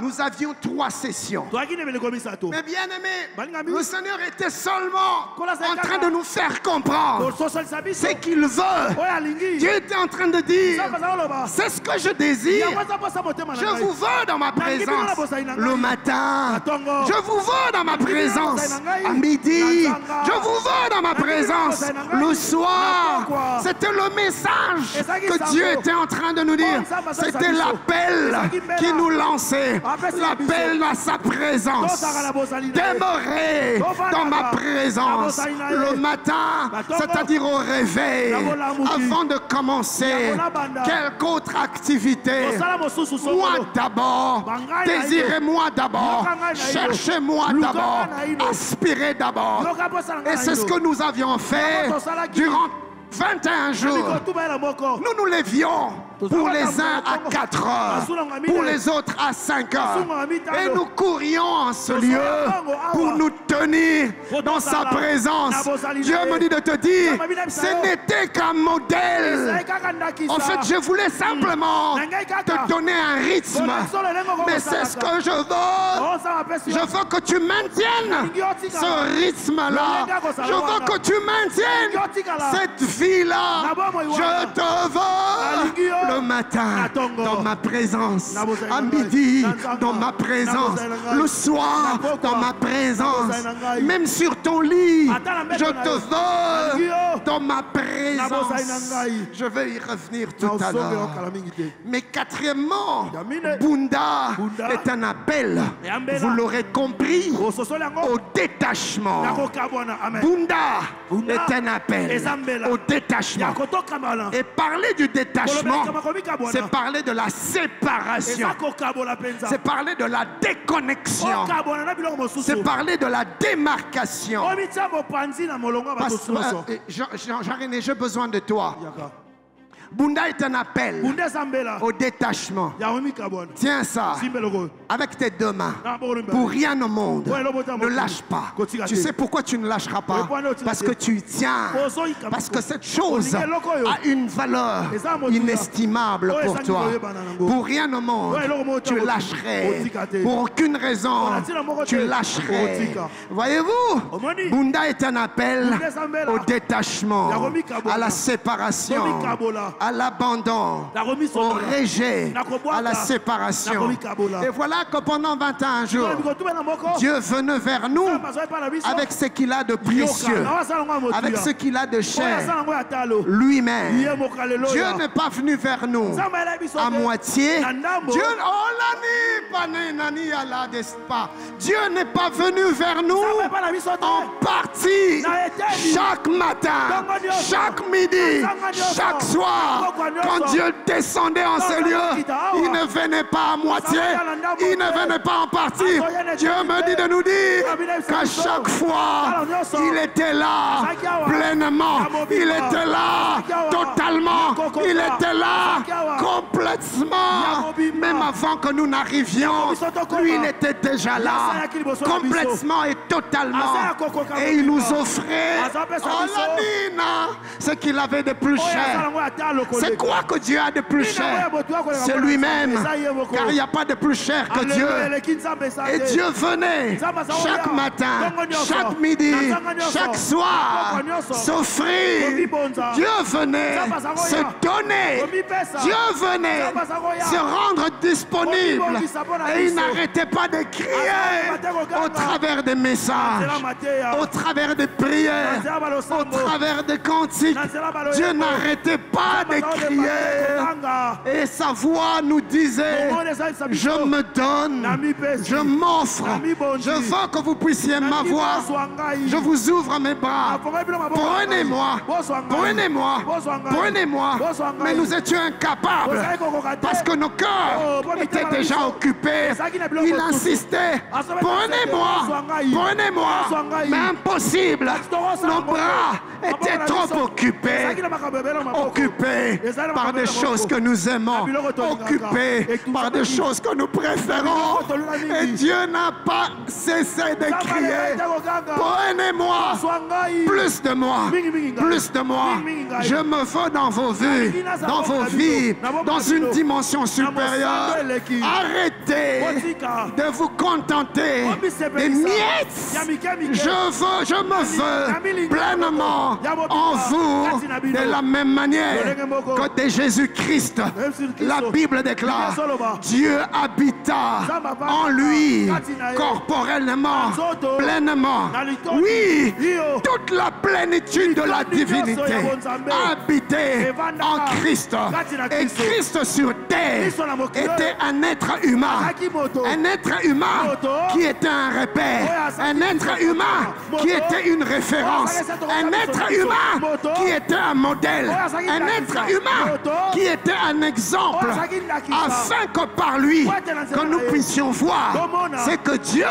nous avions 3 sessions. Mais bien aimé, le Seigneur était seulement en train de nous faire comprendre ce qu'il veut. Dieu était en train de dire: c'est ce que je désire. Je vous veux dans ma présence le matin. Je vous veux dans ma présence à midi. Je vous veux dans ma présence le soir. C'était le message que Dieu était en train de nous dire. C'était l'appel qui nous lançait. L'appel à sa présence. Demeurer dans ma présence le matin, c'est-à-dire au réveil, avant de commencer quelque autre activité. Moi d'abord, désirez-moi d'abord, cherchez-moi d'abord, aspirez d'abord. Et c'est ce que nous avions fait durant 21 jours. Nous nous levions pour les uns à 4 heures, pour les autres à 5 heures. Et nous courions en ce lieu pour nous tenir dans sa présence. Dieu me dit de te dire, ce n'était qu'un modèle. En fait, je voulais simplement te donner un rythme. Mais c'est ce que je veux. Je veux que tu maintiennes ce rythme-là. Je veux que tu maintiennes cette vie-là. Je te veux. Le matin, dans ma présence. À midi, dans ma présence. Le soir, dans ma présence. Même sur ton lit, je te veux dans ma présence. Je vais y revenir tout à l'heure. Mais quatrièmement, Bunda est un appel, vous l'aurez compris, au détachement. Bunda est un appel au détachement. Et parler du détachement, c'est parler de la séparation. C'est parler de la déconnexion. C'est parler de la démarcation. Jean-René, j'ai besoin de toi. Bunda est un appel au détachement. Tiens ça avec tes 2 mains. Pour rien au monde, ne lâche pas. Tu sais pourquoi tu ne lâcheras pas? Parce que tu tiens. Parce que cette chose a une valeur inestimable pour toi. Pour rien au monde, tu lâcherais. Pour aucune raison, tu lâcherais. Voyez-vous, Bunda est un appel au détachement, à la séparation, à l'abandon, au rejet, à la séparation. Et voilà que pendant 21 jours, Dieu venait vers nous avec ce qu'il a de précieux, avec ce qu'il a de cher, lui-même. Dieu n'est pas venu vers nous à moitié. Dieu n'est pas venu vers nous en partie. Chaque matin, chaque midi, chaque soir, quand Dieu descendait en ce lieu, il ne venait pas à moitié, il ne venait pas en partie. Dieu me dit de nous dire qu'à chaque fois, il était là pleinement, il était là totalement, il était là complètement. complètement, même avant que nous n'arrivions, lui il était déjà là, complètement et totalement, et il nous offrait ce qu'il avait de plus cher. C'est quoi que Dieu a de plus cher? C'est lui-même, car il n'y a pas de plus cher que Dieu. Et Dieu venait chaque matin, chaque midi, chaque soir s'offrir. Dieu venait se donner. Dieu venait se rendre disponible. Et il n'arrêtait pas de crier au travers des messages, au travers des prières, au travers des cantiques. Dieu n'arrêtait pas de crier. Et sa voix nous disait: je me donne, je m'offre, je veux que vous puissiez m'avoir. Je vous ouvre mes bras. Prenez-moi, prenez-moi, prenez-moi. Mais nous étions incapables parce que nos cœurs étaient déjà occupés. Il insistait: prenez-moi, prenez-moi. Mais impossible, nos bras étaient trop occupés. Occupés par des choses que nous aimons, occupés par des choses que nous préférons. Et Dieu n'a pas cessé de crier: prenez-moi, plus de moi, plus de moi. Je me veux dans vos vies, dans une dimension supérieure. Arrêtez de vous contenter des miettes. Je me veux pleinement en vous, de la même manière que de Jésus-Christ. La Bible déclare: Dieu habita en lui corporellement, pleinement. Oui, toute la plénitude de la divinité habitait en Christ. Et Christ sur terre était un être humain. Un être humain qui était un repère. Un être humain qui était une référence. Un être humain qui était un modèle. Un être humain qui était un exemple, afin que par lui que nous puissions voir ce que Dieu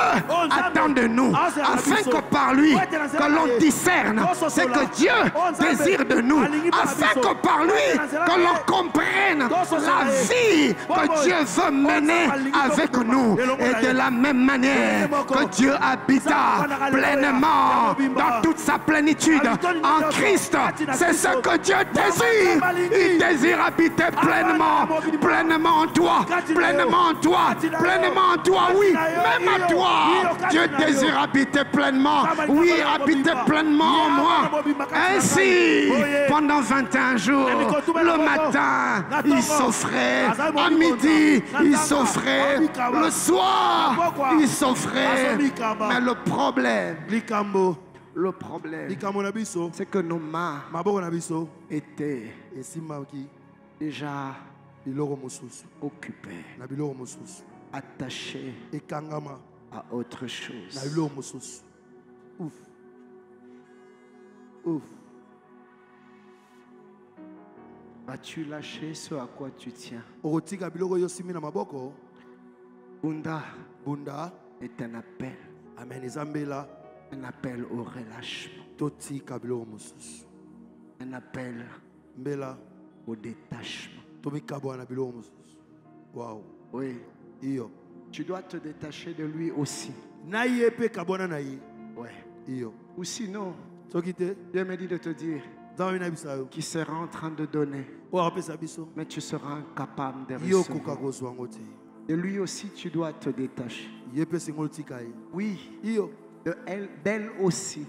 attend de nous, afin que par lui que l'on discerne ce que Dieu désire de nous, afin que par lui que l'on comprenne la vie que Dieu veut mener avec nous. Et de la même manière que Dieu habita pleinement dans toute sa plénitude en Christ, c'est ce que Dieu désire. Il désire habiter pleinement, pleinement en toi, pleinement en toi, pleinement en toi, oui, même à toi. Dieu désire habiter pleinement, oui, habiter pleinement en moi. Ainsi, pendant 21 jours, le matin, il s'offrait, à midi, il s'offrait, le soir, il s'offrait. Mais le problème, c'est que nos mains étaient déjà occupées, attachées à autre chose. Ouf. Ouf. Vas-tu lâcher ce à quoi tu tiens? Bunda est un appel. Amen. Un appel au relâchement. Un appel au détachement. Wow. Oui. Tu dois te détacher de lui aussi. Ouais. Ou sinon, Dieu me dit de te dire qu'il sera en train de donner, mais tu seras incapable de recevoir. De lui aussi, tu dois te détacher. Oui. D'elle aussi,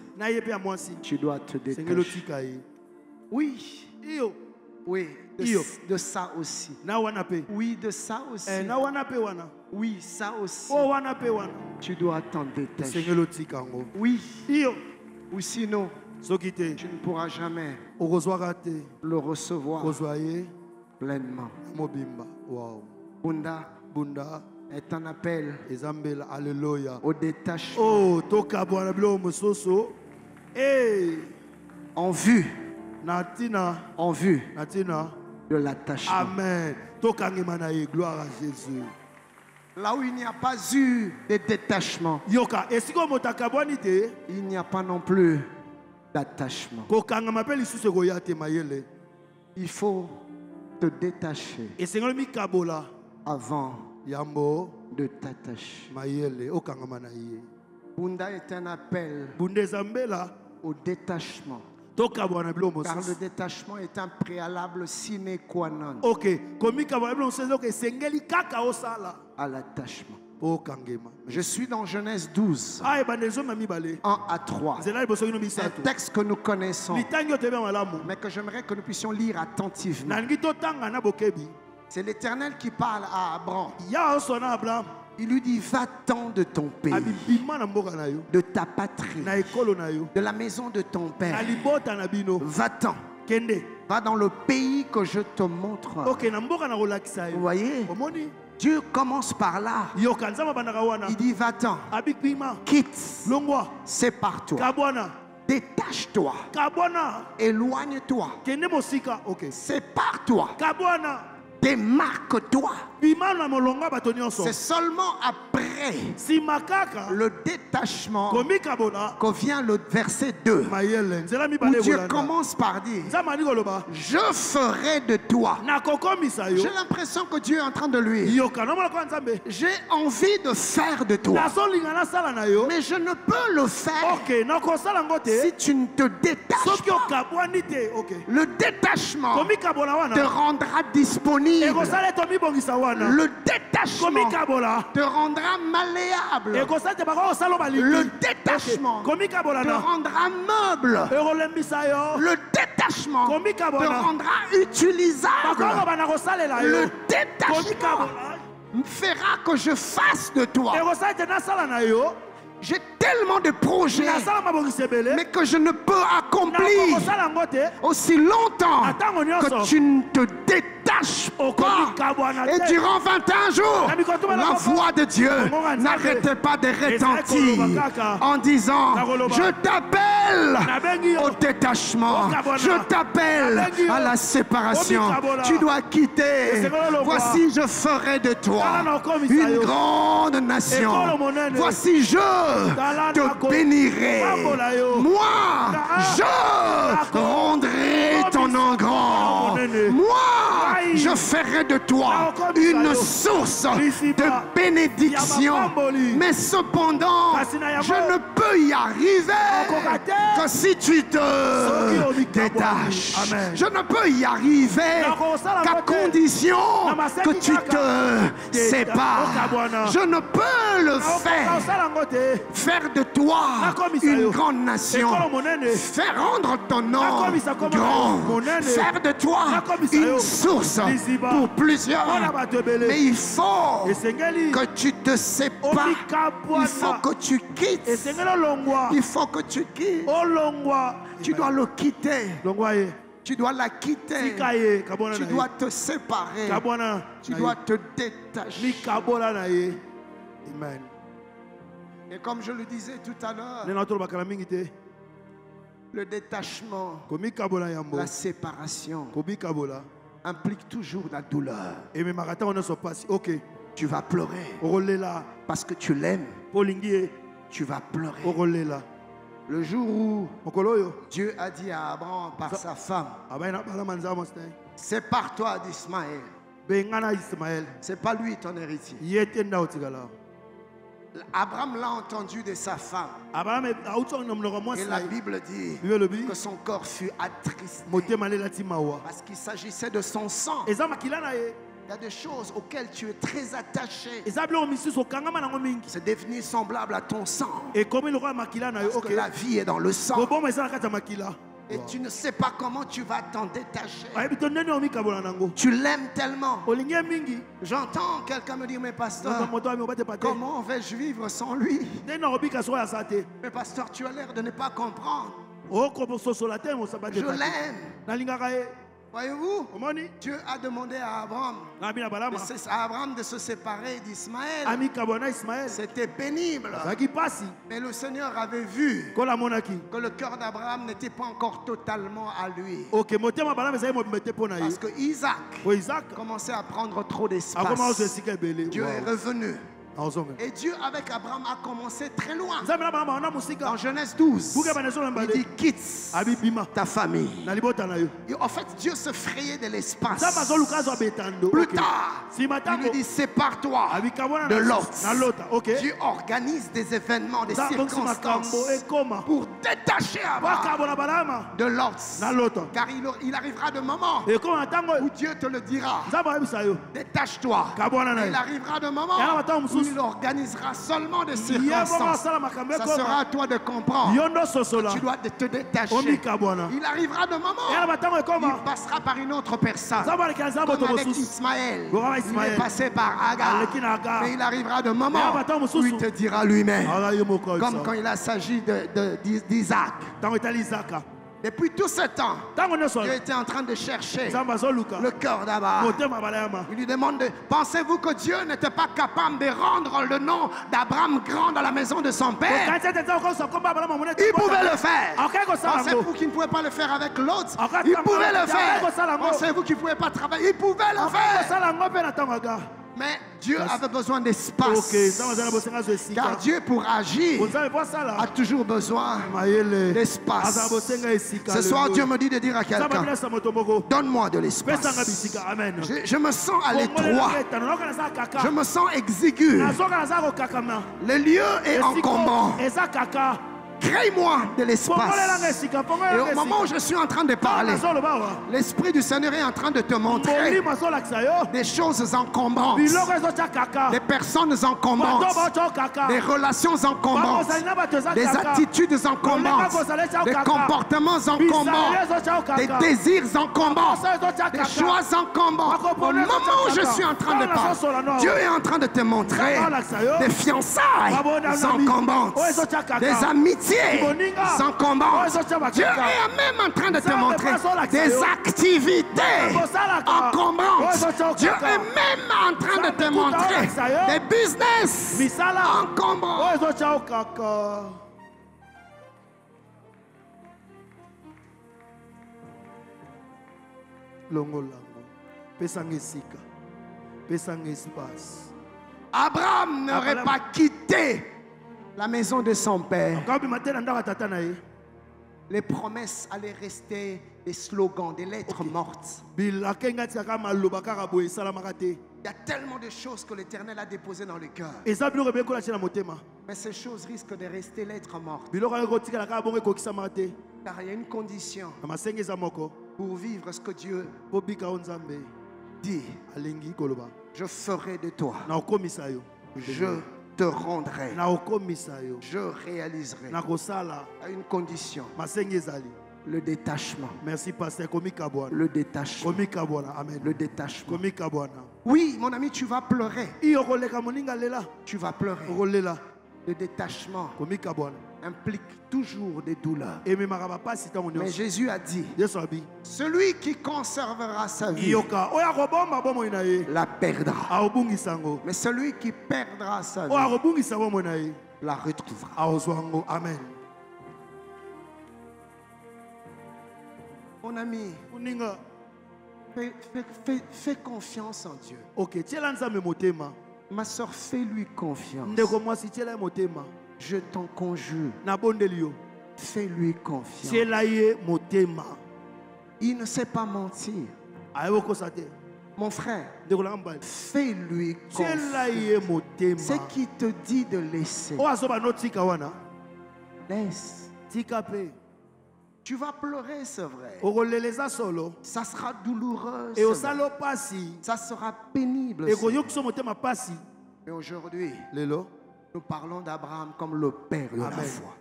tu dois te détacher. Oui. Oui, de ça aussi. Oui, de ça aussi. Oui, ça aussi. Tu dois t'en détacher. Oui. Ou sinon, tu ne pourras jamais le recevoir pleinement. Bunda est un appel au détachement. En vue de l'attachement. Amen. Gloire à Jésus. Là où il n'y a pas eu de détachement, il n'y a pas non plus d'attachement. Il faut te détacher avant de t'attacher. Bunda est un appel au détachement. Car le détachement est un préalable sine qua non à l'attachement. Je suis dans Genèse 12, 1 à 3. Un texte que nous connaissons, mais que j'aimerais que nous puissions lire attentivement. C'est l'Éternel qui parle à Abraham. Il lui dit, va-t'en de ton pays, de ta patrie, de la maison de ton père. Va-t'en. Va dans le pays que je te montre. Vous voyez? Dieu commence par là. Il dit, va-t'en. Quitte. Sépare-toi. Détache-toi. Éloigne-toi. Sépare-toi. Démarque-toi. C'est seulement après le détachement que vient le verset 2 où Dieu commence par dire, je ferai de toi. J'ai l'impression que Dieu est en train de lui dire, j'ai envie de faire de toi, mais je ne peux le faire si tu ne te détaches pas. Le détachement te rendra disponible. Le détachement te rendra malléable. Le détachement te rendra meuble. Le détachement te rendra utilisable. Le détachement fera que je fasse de toi. J'ai tellement de projets, mais que je ne peux accomplir aussi longtemps que tu ne te détaches pas. Et durant 21 jours, la voix de Dieu n'arrêtait pas de retentir en disant, je t'appelle au détachement, je t'appelle à la séparation. Tu dois quitter. Voici, je ferai de toi une grande nation. Voici, je te bénirai. Moi, je rendrai ton nom grand. Moi, je ferai de toi une source de bénédiction. Mais cependant, je ne peux y arriver que si tu te détaches. Je ne peux y arriver qu'à condition que tu te sépares. Je ne peux le faire de toi une grande nation, faire rendre ton nom grand, faire de toi une source pour plusieurs. Mais il faut que tu te sépares, il faut que tu quittes, il faut que tu quittes. Tu dois le quitter. Tu dois la quitter. Tu dois te séparer. Tu dois te détacher. Amen. Et comme je le disais tout à l'heure, le détachement, la séparation implique toujours la douleur. Tu vas pleurer parce que tu l'aimes. Tu vas pleurer. Le jour où Dieu a dit à Abraham par sa femme, sépare-toi d'Ismaël. C'est pas lui ton héritier. Abraham l'a entendu de sa femme. Et la Bible dit que son corps fut attristé parce qu'il s'agissait de son sang. Il y a des choses auxquelles tu es très attaché. C'est devenu semblable à ton sang. Parce que la vie est dans le sang. Et tu ne sais pas comment tu vas t'en détacher. Tu l'aimes tellement. J'entends quelqu'un me dire, mais pasteur, comment vais-je vivre sans lui? Mais pasteur, tu as l'air de ne pas comprendre. Je l'aime. Voyez-vous, Dieu a demandé à Abraham de se séparer d'Ismaël. C'était pénible. Mais le Seigneur avait vu que le cœur d'Abraham n'était pas encore totalement à lui. Parce que Isaac commençait à prendre trop d'espace. Dieu est revenu Et Dieu avec Abraham a commencé très loin. En Genèse 12, il dit quitte ta famille. Et en fait, Dieu se frayait de l'espace. Plus tard, il lui dit sépare-toi de Lot. Dieu organise des événements, des circonstances pour détacher Abraham de Lot. Car il arrivera de moment où Dieu te le dira. Détache-toi. Il arrivera de moment où il organisera seulement des circonstances. Ça sera à toi de comprendre que tu dois te détacher. Il arrivera de moment où il passera par une autre personne. Comme avec Ismaël. Il est passé par Agar. Mais il arrivera de moment où il te dira lui-même. Comme quand il s'agit d'Isaac. Depuis tout ce temps, Dieu était en train de chercher le cœur d'Abraham. Il lui demande, pensez-vous que Dieu n'était pas capable de rendre le nom d'Abraham grand dans la maison de son père? Il pouvait le faire. Pensez-vous qu'il ne pouvait pas le faire avec l'autre? Il pouvait le faire. Pensez-vous qu'il ne pouvait pas travailler? Il pouvait le faire. Mais Dieu avait besoin d'espace. Car Dieu, pour agir, a toujours besoin d'espace. Ce soir, Dieu me dit de dire à quelqu'un, donne-moi de l'espace. Je me sens à l'étroit. Je me sens exigu. Le lieu est encombrant. Crée-moi de l'espace. Et au moment où je suis en train de parler, l'Esprit du Seigneur est en train de te montrer des choses encombrantes, des personnes encombantes, des relations encombantes, des attitudes encombantes, des comportements encombrants, des désirs encombrants, des choix encombrants. Au moment où je suis en train de parler, Dieu est en train de te montrer des fiançailles encombantes, des amitiés encombantes. Dieu est même en train de te montrer des activités encombrantes. Dieu est même en train de te montrer des business encombrants. Abraham n'aurait pas quitté la maison de son père. Les promesses allaient rester des slogans, des lettres mortes. Il y a tellement de choses que l'Éternel a déposées dans le cœur. Mais ces choses risquent de rester lettres mortes. Car il y a une condition pour vivre ce que Dieu dit. Je ferai de toi. Je te rendrai. Je réaliserai. À une condition. Le détachement. Merci, pasteur. Le détachement. Amen. Le détachement. Oui, mon ami, tu vas pleurer. Tu vas pleurer. Le détachement implique toujours des douleurs. Mais Jésus a dit, celui qui conservera sa vie la perdra. Mais celui qui perdra sa vie la retrouvera. Amen. Mon ami, fais confiance en Dieu. Ma soeur, fais-lui confiance. Je t'en conjure. Fais-lui confiance. Il ne sait pas mentir. Mon frère, fais-lui confiance. Ce qui te dit de laisser, laisse. Tu vas pleurer, c'est vrai. Ça sera douloureux. Ça sera pénible. Mais aujourd'hui, nous parlons d'Abraham comme le père de la foi.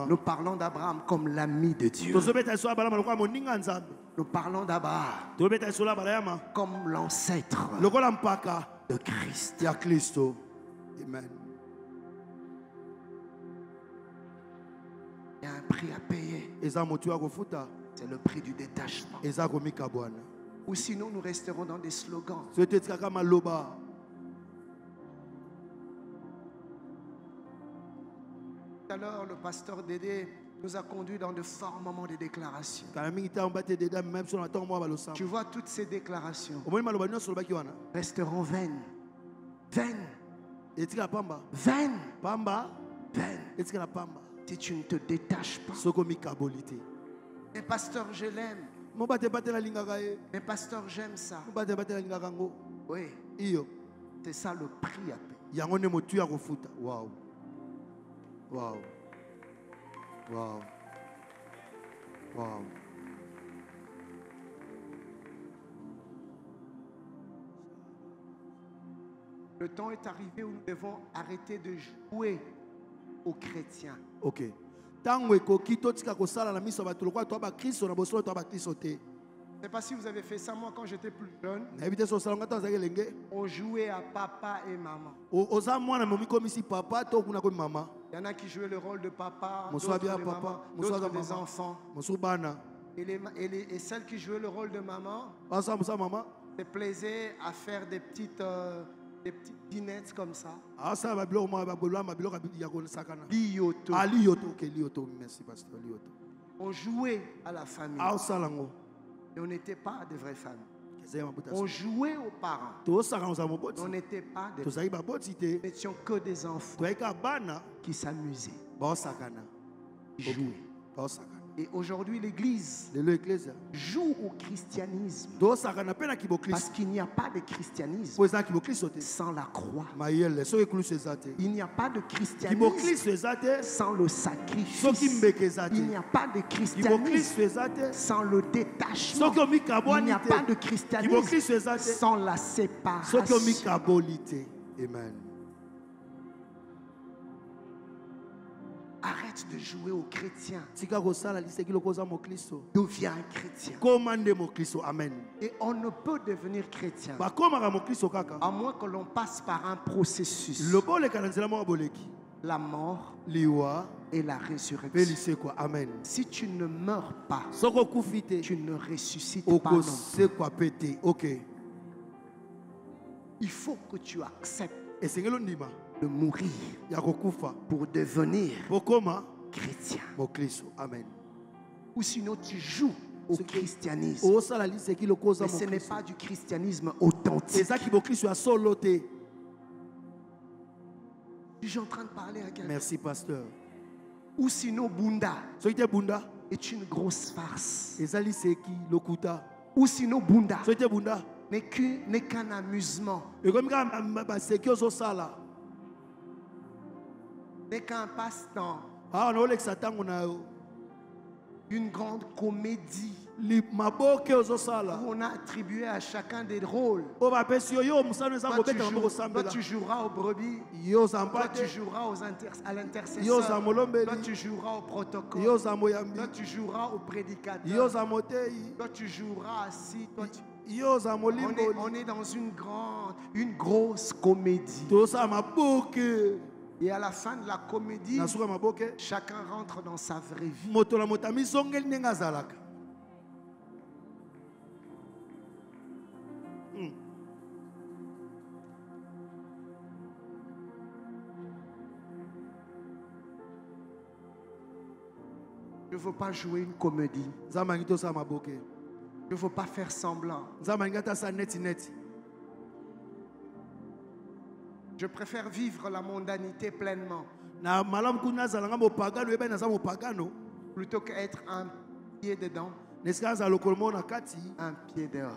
Nous parlons d'Abraham comme l'ami de Dieu. Nous parlons d'Abraham comme l'ancêtre de Christ. Amen. Il y a un prix à payer. C'est le prix du détachement. Ou sinon nous resterons dans des slogans. Tout à l'heure, le pasteur Dédé nous a conduits dans de forts moments de déclaration. Tu vois, toutes ces déclarations resteront vaines Vaine. pamba. Vaine. Pamba. Vaine. Pamba. Si tu ne te détaches pas. Mais pasteur, je l'aime. Mais pasteur, j'aime ça. Oui. C'est ça le prix à payer. Wow. Wow. Wow. Wow. Le temps est arrivé où nous devons arrêter de jouer aux chrétiens. Ok. Je ne sais pas si vous avez fait ça. Moi, quand j'étais plus jeune, on jouait à papa et maman. Il y en a qui jouaient le rôle de papa, d'autres de maman, d'autres des enfants. Et celles qui jouaient le rôle de maman se plaisaient à faire des petites dinettes comme ça. Lioto. Merci, pasteur. Lioto. On jouait à la famille. Et on n'était pas de vraies familles. On jouait aux parents. On n'était pas des parents. Nous n'étions que des enfants qui s'amusaient. Qui jouaient. Et aujourd'hui, l'Église joue au christianisme. Parce qu'il n'y a pas de christianisme sans la croix. Il n'y a pas de christianisme sans le sacrifice. Il n'y a pas de christianisme sans le détachement. Il n'y a pas de christianisme sans la séparation. Amen. Arrête de jouer aux chrétiens. Deviens un chrétien. Amen. Et on ne peut devenir chrétien à moins que l'on passe par un processus. La mort et la résurrection. Amen. Si tu ne meurs pas, tu ne ressuscites pas. Il faut que tu acceptes de mourir pour devenir chrétien. Amen. Ou sinon tu joues au christianisme. Mais ce n'est pas du christianisme authentique. Je suis en train de parler à quelqu'un. Merci, pasteur. Ou sinon Bunda est une grosse farce. Ou sinon Bunda n'est qu'un amusement. N'est qu'un passe-temps. Une grande comédie où on a attribué à chacun des rôles. Toi, tu joueras au brebis. Toi, tu joueras à l'intercesseur. Toi, tu joueras au protocole. Toi, tu joueras au prédicateur. Toi, tu joueras assis. On est dans une grosse comédie. Et à la fin de la comédie, chacun rentre dans sa vraie vie. Je ne veux pas jouer une comédie. Je ne veux pas faire semblant. Je préfère vivre la mondanité pleinement plutôt qu'être un pied dedans, un pied dehors.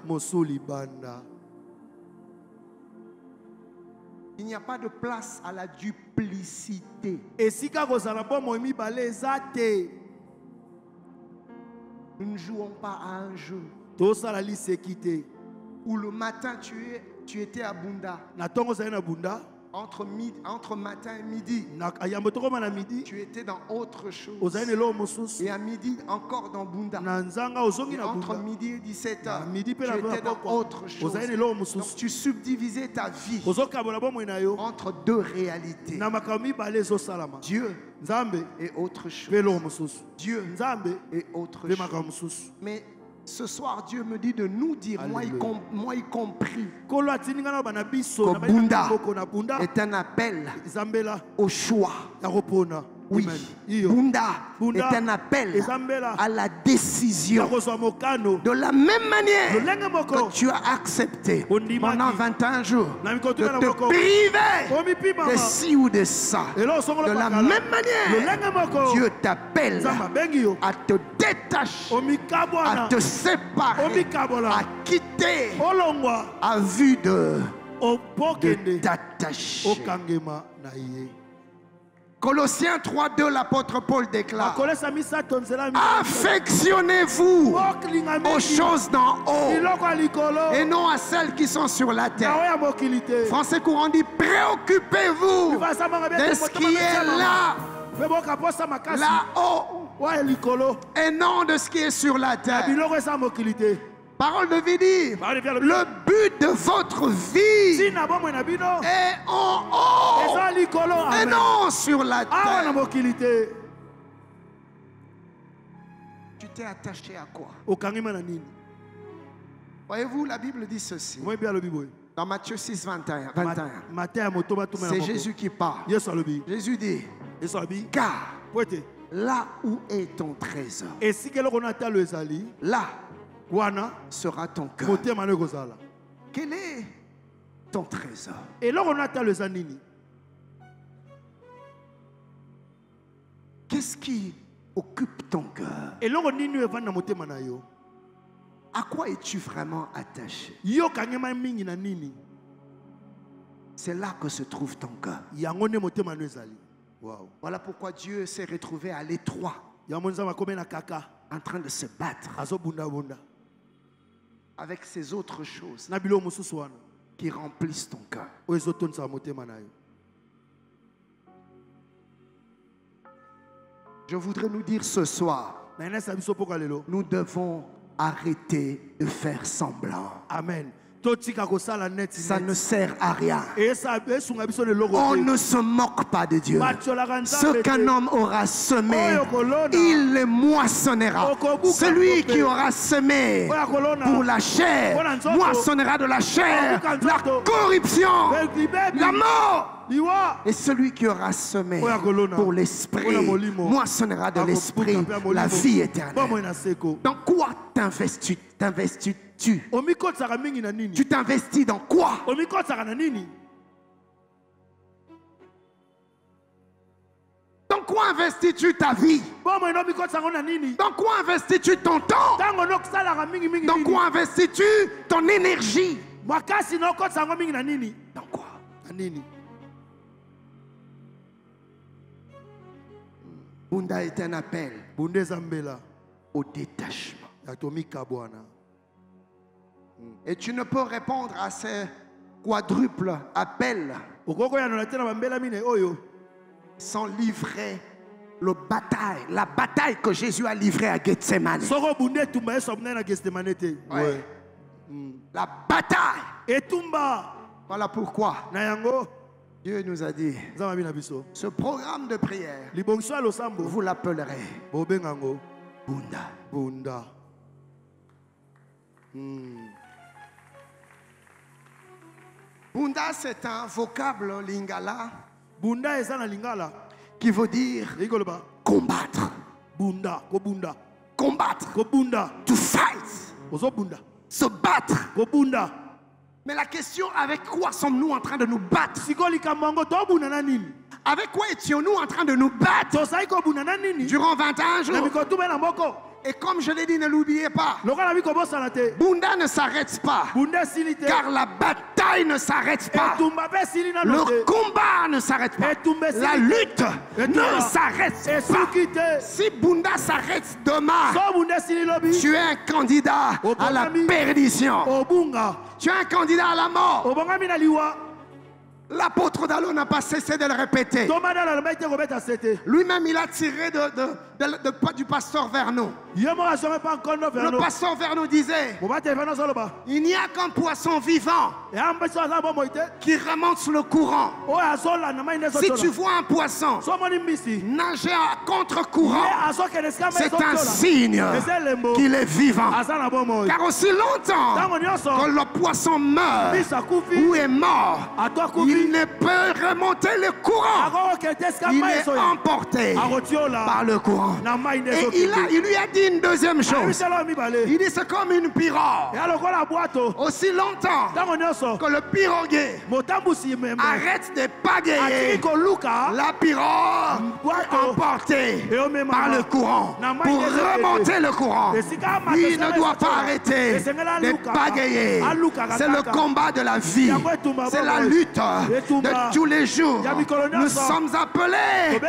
Il n'y a pas de place à la duplicité. Nous ne jouons pas à un jeu où le matin tu étais à Bunda. Entre matin et midi, tu étais dans autre chose. Et à midi, encore dans Bunda. Et entre midi et 17h, tu étais dans autre chose. Donc tu subdivisais ta vie entre deux réalités. Dieu et autre chose. Dieu et autre chose. Mais ce soir, Dieu me dit de nous dire, moi y compris, que Bunda est un appel au choix. Oui, Bunda est un appel à la décision. De la même manière que tu as accepté pendant 21 jours de te priver de ci ou de ça. De la même manière, Dieu t'appelle à te détacher, à te séparer, à quitter à vue de t'attacher. Colossiens 3:2, l'apôtre Paul déclare: affectionnez-vous aux choses d'en haut et non à celles qui sont sur la terre. Français courant dit: préoccupez-vous de ce qui est là, là-haut, et non de ce qui est sur la terre. Parole de vie dit: le but de votre vie est en haut et non sur la terre. Tu t'es attaché à quoi? Voyez-vous, la Bible dit ceci. Dans Matthieu 6, 21. C'est Jésus qui parle. Jésus dit: car là où est ton trésor, là sera ton cœur. Quel est ton trésor? Qu'est-ce qui occupe ton cœur? À quoi es-tu vraiment attaché? C'est là que se trouve ton cœur. Wow. Voilà pourquoi Dieu s'est retrouvé à l'étroit, en train de se battre avec ces autres choses qui remplissent ton cœur. Je voudrais nous dire ce soir, nous devons arrêter de faire semblant. Amen. Ça ne sert à rien. On ne se moque pas de Dieu. Ce qu'un homme aura semé, il le moissonnera. Celui qui aura semé pour la chair moissonnera de la chair la corruption, la mort. Et celui qui aura semé pour l'esprit moissonnera de l'esprit la vie éternelle. Dans quoi t'investis-tu? Tu t'investis dans quoi? Dans quoi investis-tu ta vie? Dans quoi investis-tu ton temps? Dans quoi investis-tu ton énergie? Dans quoi? Bunda est un appel au détachement. Et tu ne peux répondre à ces quadruples appels sans livrer la bataille que Jésus a livrée à Gethsemane. Ouais. La bataille. Voilà pourquoi Dieu nous a dit: ce programme de prière, vous l'appellerez Bunda. Bunda, c'est un vocable lingala qui veut dire combattre. Combattre. To fight. Se battre. Mais la question, avec quoi sommes-nous en train de nous battre? Avec quoi étions-nous en train de nous battre durant 21 jours? Et comme je l'ai dit, ne l'oubliez pas, Bunda ne s'arrête pas, car la bataille ne s'arrête pas, le combat ne s'arrête pas, la lutte ne s'arrête pas. Si Bunda s'arrête demain, tu es un candidat à la perdition, tu es un candidat à la mort. L'apôtre Dallot n'a pas cessé de le répéter. Lui-même, il a tiré du pasteur Vernon. Le pasteur Vernon disait, il n'y a qu'un poisson vivant qui remonte sur le courant. Si tu vois un poisson nager à contre-courant, c'est un signe qu'il est vivant. Car aussi longtemps que le poisson meurt ou est mort, il ne peut remonter le courant. Il est emporté par le courant. Et il lui a dit une deuxième chose. Il dit c'est comme une pirogue. Aussi longtemps que le piroguier arrête de pagayer, la pirogue est emportée par le courant. Pour remonter le courant, il ne doit pas arrêter de pagayer. C'est le combat de la vie. C'est la lutte de tous les jours. Nous sommes appelés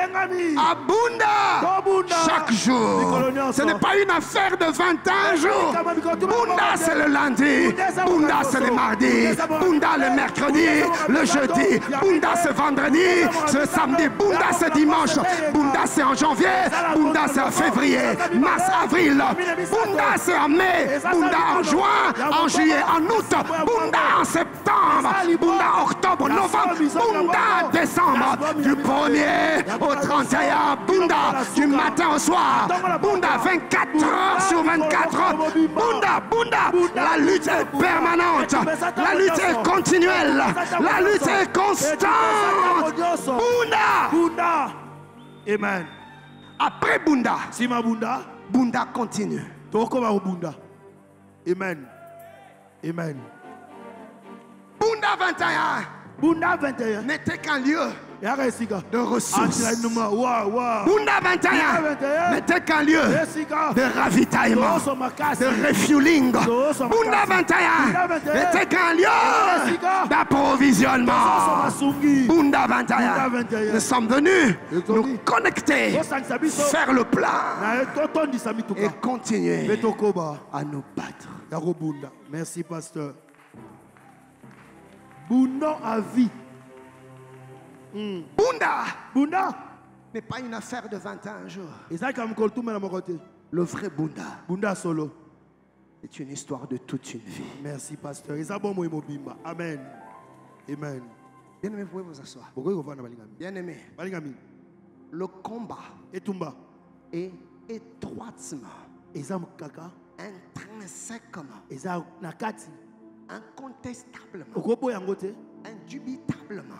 à Bunda chaque jour. Ce n'est pas une affaire de 21 jours. Bunda c'est le lundi, Bunda c'est le mardi, Bunda le mercredi, le jeudi, Bunda c'est vendredi, le samedi, Bunda c'est dimanche, Bunda c'est en janvier, Bunda c'est en février, mars, avril, Bunda c'est en mai, Bunda en juin, en juillet, en août, Bunda en septembre, Bunda octobre, novembre, Bunda décembre, du 1er au 31, Bunda du matin au soir, Bunda 24 heures sur 24 heures, Bunda, la lutte est permanente, la lutte est continuelle, la lutte est constante. Bunda. Amen. Après Bunda, Bunda continue. Bunda. Amen. Amen. Bunda 21 n'était qu'un lieu de ressources. Bunda 21 n'était qu'un lieu de ravitaillement, de refueling. Bunda 21 n'était qu'un lieu d'approvisionnement. Bunda 21, nous sommes venus nous connecter, faire le plein et continuer à nous battre. Merci, pasteur. Bunda à vie. Bunda n'est pas une affaire de 21 jours. Le vrai Bunda solo, c'est une histoire de toute une vie. Merci, pasteur. Amen. Amen. Bien aimé, vous pouvez vous asseoir. Bien aimé, le combat est étroitement, intrinsèquement, incontestablement, indubitablement,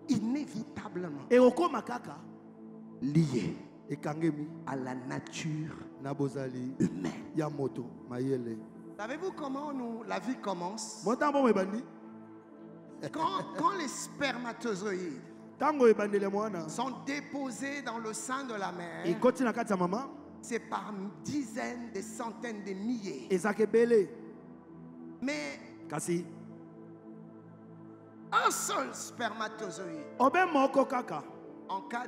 inévitablement lié à la nature humaine. Savez-vous comment la vie commence? Quand les spermatozoïdes sont déposés dans le sein de la mère, c'est par dizaines, des centaines de milliers. Mais un seul spermatozoïde, en cas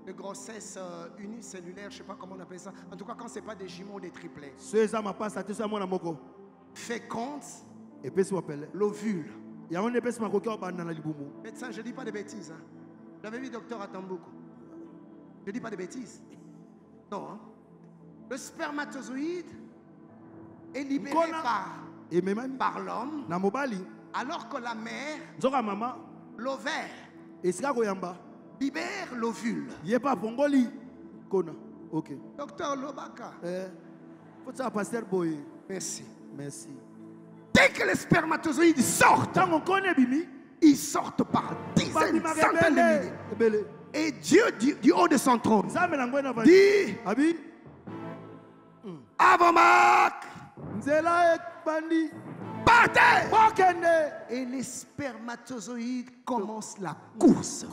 de grossesse unicellulaire, je ne sais pas comment on appelle ça, en tout cas quand ce n'est pas des jumeaux ou des triplets, féconde l'ovule. Médecin, je ne dis pas de bêtises. Hein. J'avais vu docteur Atambouko. Je ne dis pas de bêtises. Non. Hein. Le spermatozoïde est libéré par l'homme, alors que la mère, l'ovaire, libère l'ovule. Docteur Lobaka. Merci. Dès que les spermatozoïdes sortent, ils sortent par dizaines, centaines de milliers. Et Dieu, du haut de son trône, dit Avomak, partez! Et les spermatozoïdes commencent la course.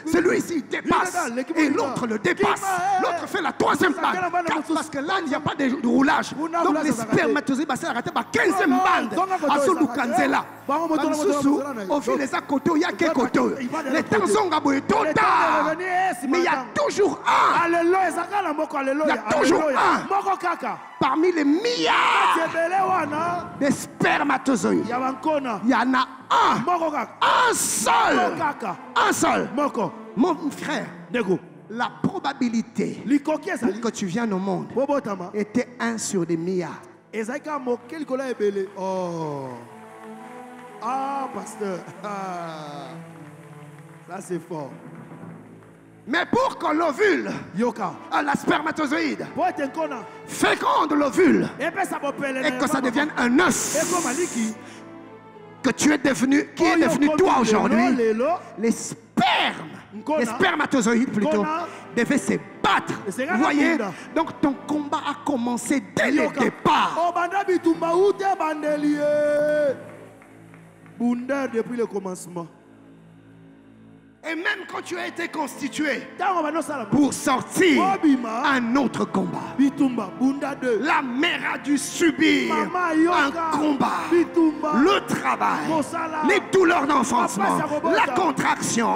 Celui-ci dépasse et l'autre le dépasse. L'autre fait la troisième bande. Parce que là, il n'y a pas de roulage. Donc les spermatozoïdes vont s'arrêter par 15e bande. À Zulu Kanzela. Au fil des côtés, il y a quelques côtés. Les temps sont gaboyés total. Mais il y a toujours toujours un. Alléluia. Il y a toujours un. Parmi les milliards de spermatozoïdes. Il y en a un. Un seul. Un seul. Mon frère. La probabilité que tu viennes au monde était 1 sur des milliards. Oh. Ah, pasteur. Ah. Ça, c'est fort. Mais pour que l'ovule, la spermatozoïde, féconde l'ovule et que ça devienne un œuf, que tu es devenu, qui est devenu toi aujourd'hui, les spermatozoïdes plutôt, devaient se battre. Vous voyez? Donc ton combat a commencé dès le départ. Bunda depuis le commencement. Et même quand tu as été constitué pour sortir un autre combat, la mère a dû subir un combat, le travail, les douleurs d'enfantement, la contraction,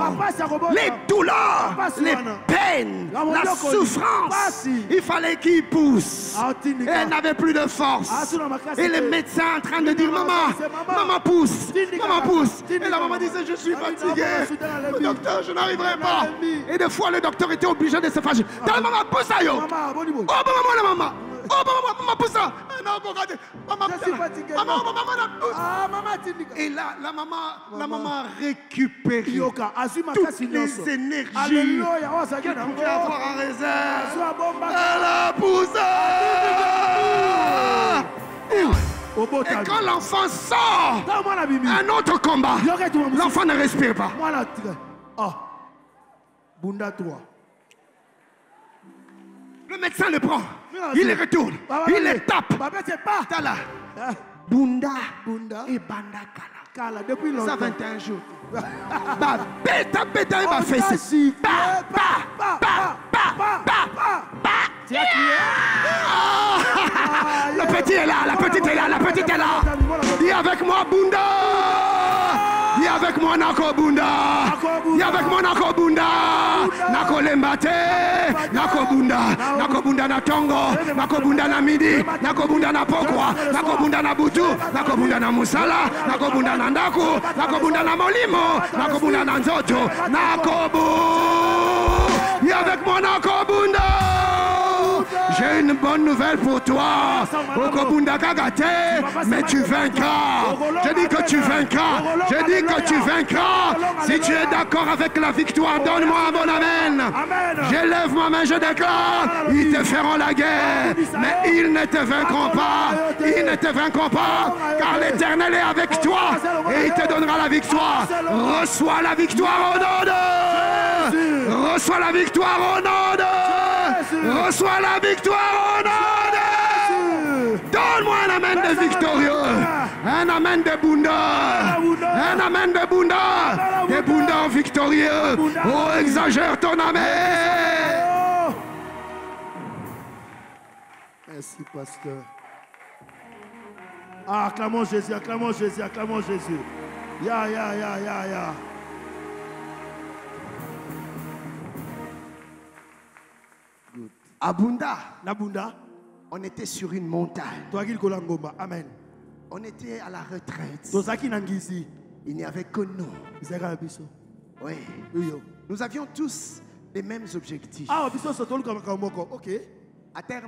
les douleurs, les peines, la souffrance. Il fallait qu'il pousse. Et elle n'avait plus de force. Et les médecins en train de dire, maman, maman pousse, maman pousse. Et la maman disait, je suis fatiguée. Docteur, je n'arriverai pas. Et des fois, le docteur était obligé de se fâcher. Maman, pousse ça, yo. Oh, maman, la maman. Oh, maman, pousse ça. Non, maman, je suis fatigué. Maman, et là, la maman a récupéré toutes les énergies qu'elle pouvait avoir en réserve. Elle a poussé. Et quand l'enfant sort un autre combat, l'enfant ne respire pas. Bunda 3. Le médecin le prend, il les retourne, il les tape. Tala. Bunda et Banda Kala. Depuis longtemps. Ça 21 jours. Bêta, il va faire ça. Le petit est là, la petite est là, la petite est là. Dis avec moi, Bunda. Dis avec moi, Nako Bunda. Dis avec moi, Nako Bunda. Nako Lembate. Nako Bunda. Nako Bunda na Tongo. Nako Bunda na Midi. Nako Bunda na Pokwa. Nako Bunda na Butu. Nako Bunda na Musala. Nako Bunda na Ndaku. Nako Bunda na Molimo. Nako Bunda na Nzoto. Nako Bunda. Dis avec moi, Nako Bunda. J'ai une bonne nouvelle pour toi. Okobunda Kagate, mais tu vaincras. Je dis que tu vaincras. Je dis que tu vaincras. Si tu es d'accord avec la victoire, donne-moi un bon amen. J'élève ma main, je déclare. Ils te feront la guerre, mais ils ne te vaincront pas. Ils ne te vaincront pas, car l'Éternel est avec toi et il te donnera la victoire. Reçois la victoire au nom de. Reçois la victoire au nom de. Reçois la victoire au nom de. Donne-moi un amen de victorieux. Un amen de Bunda. Un amen de Bunda. Des Bunda victorieux. Oh, exagère ton amen. Merci, pasteur. Ah, acclamons Jésus, acclamons Jésus, acclamons Jésus. Ya. À Bunda, Nabunda, on était sur une montagne. Amen. On était à la retraite. Il n'y avait que nous. Oui. Nous avions tous les mêmes objectifs. Ah, ok. À terre,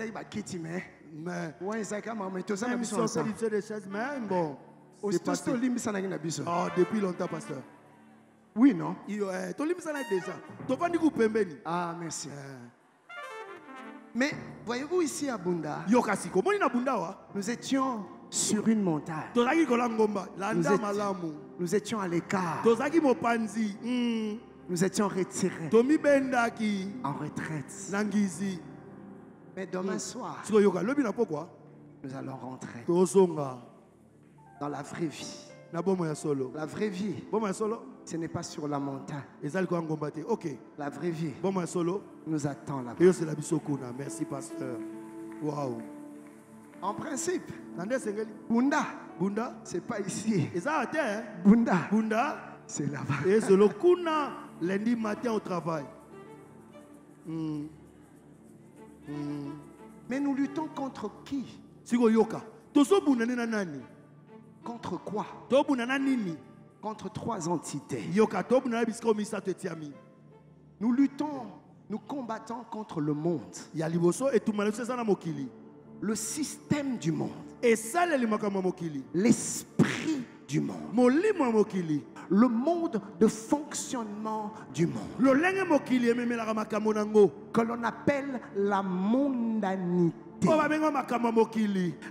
il va quitter, mais ouais, ça quand même, tout ça, même si on fait des choses, mais bon. Depuis longtemps, pasteur. Oui, non? Ah, merci. Mais voyez-vous ici à Bunda, nous étions sur une montagne. Nous étions à l'écart. Nous étions retirés en retraite. Mais demain soir, nous allons rentrer dans la vraie vie. La vraie vie, ce n'est pas sur la montagne. La vraie vie nous attend là-bas. Merci, pasteur. Wow. En principe, Bunda, c'est pas ici. Bunda, c'est là-bas. Et c'est le kuna lundi matin au travail. Mais nous luttons contre qui? Contre quoi? Contre trois entités. Nous luttons, nous combattons contre le monde. Le système du monde. L'esprit du monde. Le mode de fonctionnement du monde. Que l'on appelle la mondanité.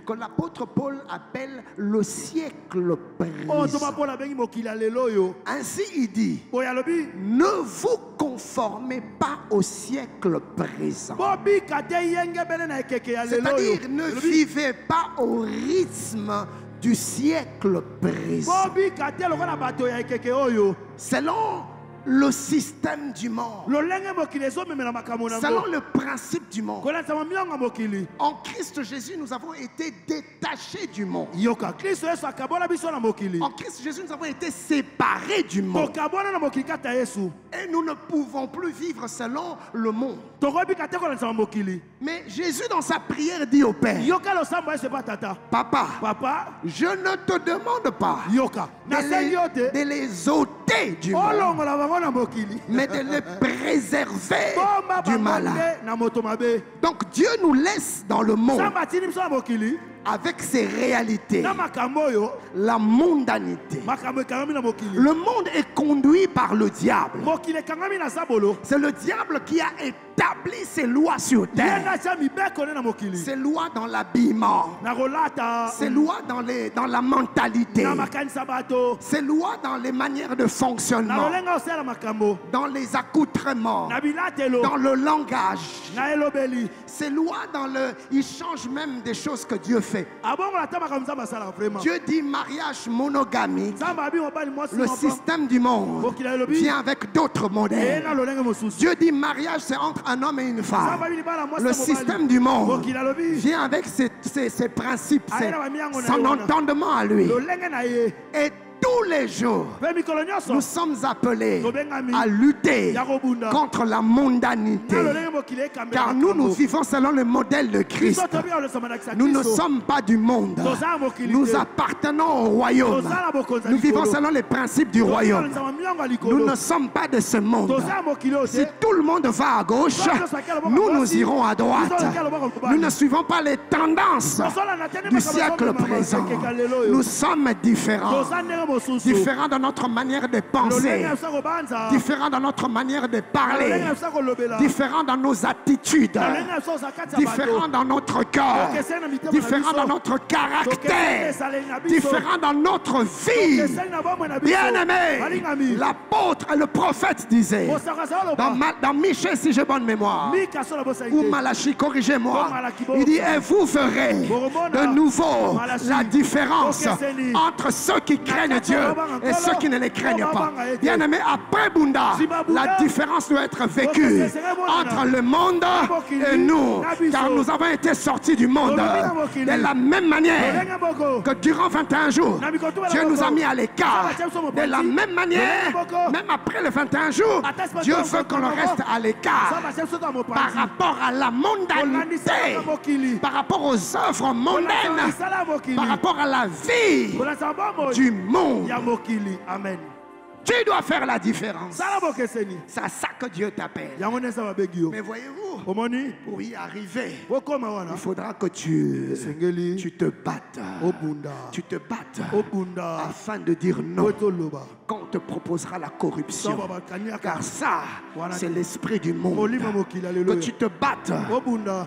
Que l'apôtre Paul appelle le siècle présent. Ainsi il dit, ne vous conformez pas au siècle présent. C'est-à-dire, ne vivez pas au rythme du siècle présent. Selon le système du monde, selon le principe du monde. En Christ Jésus, nous avons été détachés du monde. En Christ Jésus, nous avons été séparés du monde. Et nous ne pouvons plus vivre selon le monde. Mais Jésus, dans sa prière, dit au Père, Papa, je ne te demande pas de les ôter du monde, mais de les préserver du malin. Donc Dieu nous laisse dans le monde avec ses réalités, la mondanité. Le monde est conduit par le diable. C'est le diable qui a établi ses lois sur terre. Ses lois dans l'habillement, ses lois dans la mentalité, ses lois dans les manières de fonctionnement, dans les accoutrements, dans le langage. Ses lois dans le... Il change même des choses que Dieu fait. Dieu dit mariage monogamique. Le système du monde vient avec d'autres modèles. Dieu dit mariage c'est entre un homme et une femme. Le système du monde vient avec ses principes, son entendement à lui. Et tous les jours, nous sommes appelés à lutter contre la mondanité. Car nous vivons selon le modèle de Christ. Nous ne sommes pas du monde. Nous appartenons au royaume. Nous vivons selon les principes du royaume. Nous ne sommes pas de ce monde. Si tout le monde va à gauche, nous irons à droite. Nous ne suivons pas les tendances du siècle présent. Nous sommes différents. Différents dans notre manière de penser, différents dans notre manière de parler, différents dans nos attitudes, différents dans notre cœur, différents dans notre caractère, différents dans notre vie. Bien-aimé, l'apôtre et le prophète disaient, dans Michée, si j'ai bonne mémoire, ou Malachie, corrigez-moi, il dit, et vous verrez de nouveau la différence entre ceux qui craignent Dieu et ceux qui ne les craignent pas. Bien aimé, après Bunda, la différence doit être vécue entre le monde et nous, car nous avons été sortis du monde de la même manière que durant 21 jours Dieu nous a mis à l'écart. De la même manière, même après les 21 jours, Dieu veut qu'on reste à l'écart par rapport à la mondanité, par rapport aux œuvres mondaines, par rapport à la vie du monde. Amen. Tu dois faire la différence. C'est à ça que Dieu t'appelle. Mais voyez-vous, pour y arriver, il faudra que tu te battes. Tu te battes afin de dire non quand on te proposera la corruption. Car ça, c'est l'esprit du monde. Que tu te battes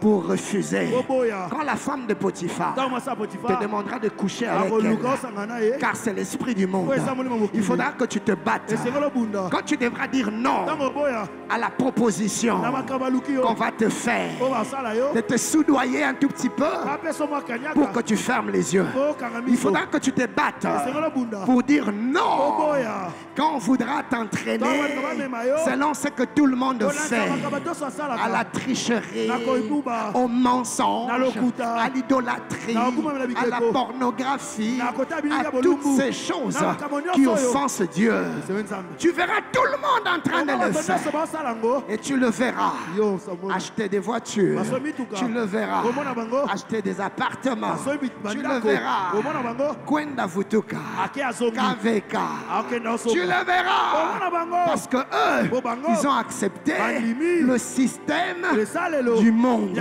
pour refuser. Quand la femme de Potiphar te demandera de coucher avec elle, car c'est l'esprit du monde, il faudra que tu te battes. Quand tu devras dire non à la proposition qu'on va te faire, de te soudoyer un tout petit peu pour que tu fermes les yeux, il faudra que tu te battes pour dire non quand on voudra t'entraîner selon ce que tout le monde fait, à la tricherie, au mensonge, à l'idolâtrie, à la pornographie, à toutes ces choses qui offensent Dieu. Tu verras tout le monde en train de le faire. Et tu le verras. Acheter des voitures. Tu le verras. Acheter des appartements. Tu le verras. Kwenda Vutuka. KVK. Tu le verras. Parce que eux, ils ont accepté le système du monde.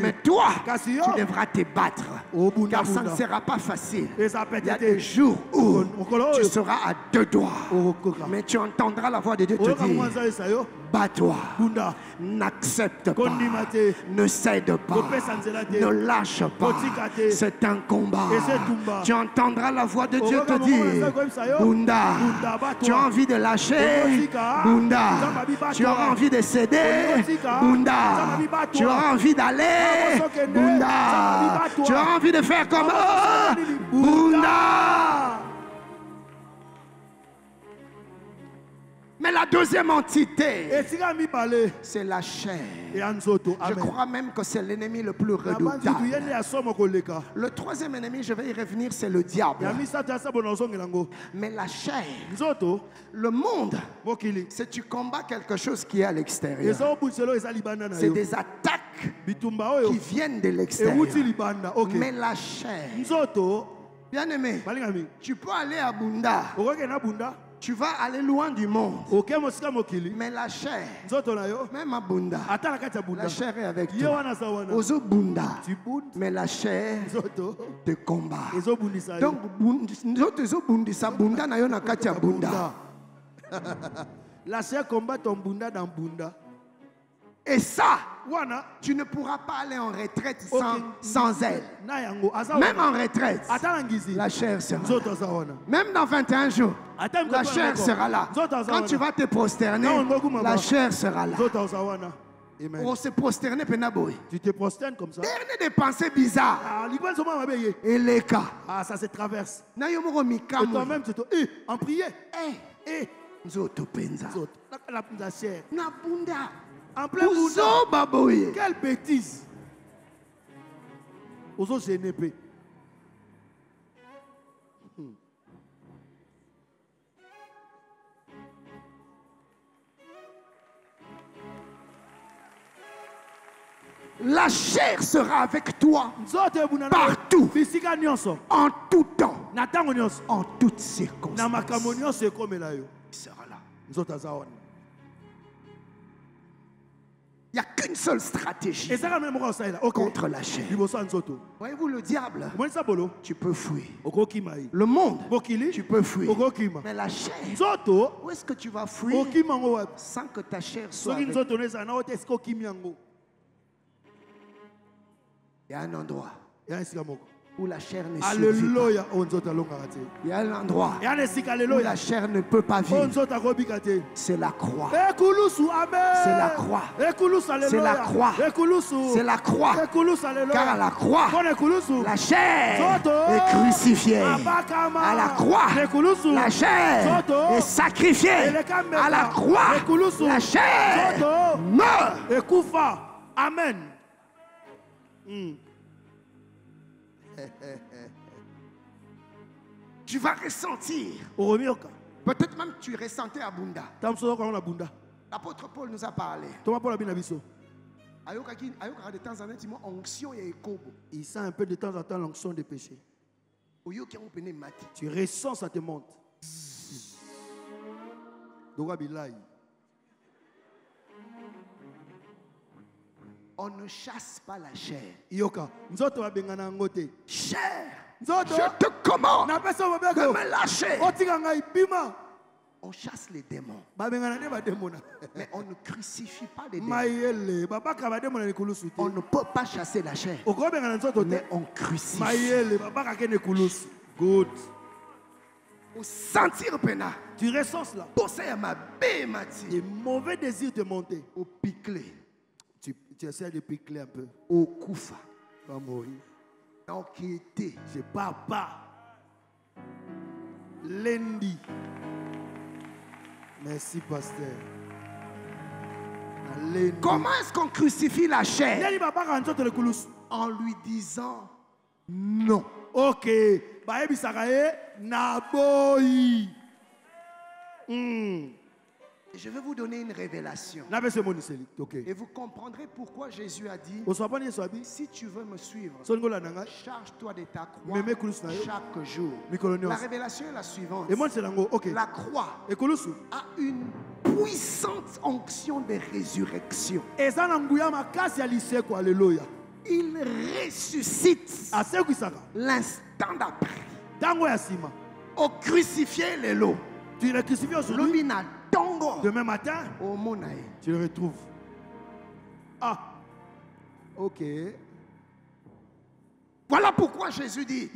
Mais toi, tu devras te battre. Car ça ne sera pas facile. Il y a des jours où tu seras à deux doigts. Mais tu entendras la voix de Dieu te dire: bats-toi, n'accepte pas, ne cède pas, ne lâche pas. C'est un combat. Tu entendras la voix de Dieu te dire: Bunda, tu as envie de lâcher? Bunda, tu auras envie de céder? Bunda, tu auras envie d'aller? Bunda, tu auras envie de faire comme eux? Bunda. Mais la deuxième entité, c'est la chair. Je crois même que c'est l'ennemi le plus redoutable. Le troisième ennemi, je vais y revenir, c'est le diable. Mais la chair, le monde, c'est tu combats quelque chose qui est à l'extérieur. C'est des attaques qui viennent de l'extérieur. Mais la chair, bien aimé, tu peux aller à Bunda. Tu vas aller loin du monde. Mais la chair, même à Bunda, la chair est avec toi. Ozo Bunda, mais la chair te combat. Donc, la chair combat ton Bunda dans Bunda. Et ça, tu ne pourras pas aller en retraite sans elle. Même en retraite, la chair sera là. Même dans 21 jours, la chair sera là. Quand tu vas te prosterner, la chair sera là. On se prosterner, Penaboy. Tu te prosternes comme ça. Dernier des pensées bizarres. Et les cas. Ah, ça se traverse. Et toi-même, tu te... en prière. Nzoto penza. La chair. Na Bunda. En plein Bunda. Quelle bêtise. Ozo GNP. La chair sera avec toi partout, en tout temps, en toutes circonstances. Il sera là. Il n'y a qu'une seule stratégie contre la chair. Voyez-vous, le diable, tu peux fuir. Le monde, tu peux fuir. Mais la chair, où est-ce que tu vas fuir sans que ta chair soit avec toi? Il y a un endroit où la chair ne survit pas. Il y a un endroit où la chair ne peut pas vivre. C'est la croix. C'est la croix. C'est la croix. C'est la croix. Car à la croix, la chair est crucifiée. À la croix, la chair est sacrifiée. À la croix, la chair meurt. Amen. Tu vas ressentir. Peut-être même tu ressentais à Bunda. L'apôtre Paul nous a parlé. De temps en temps, onction et écobo. Il sent un peu de temps en temps l'onction des péchés. Tu ressens, ça te monte. On ne chasse pas la chair. Chair. Je te commande de me lâcher. On chasse les démons. Mais on ne crucifie pas les démons. On ne peut pas chasser la chair. Mais on crucifie. Good. Au sentir pena. Tu ressens cela. Les mauvais désirs de monter. Au piclé. Tu essaies de piquer un peu. Au koufa. Va mourir. Donc qui était. Je pars pas. Lundi. Merci, pasteur. Comment est-ce qu'on crucifie la chair? En lui disant non. Ok. Je vais vous donner une révélation. Et vous comprendrez pourquoi Jésus a dit, si tu veux me suivre, charge-toi de ta croix chaque jour. La révélation est la suivante. La croix a une puissante onction de résurrection. Il ressuscite l'instant d'après. Au crucifié les lots. Tu l'as crucifié aujourd'hui. Demain matin, tu le retrouves. Ah, ok. Voilà pourquoi Jésus dit,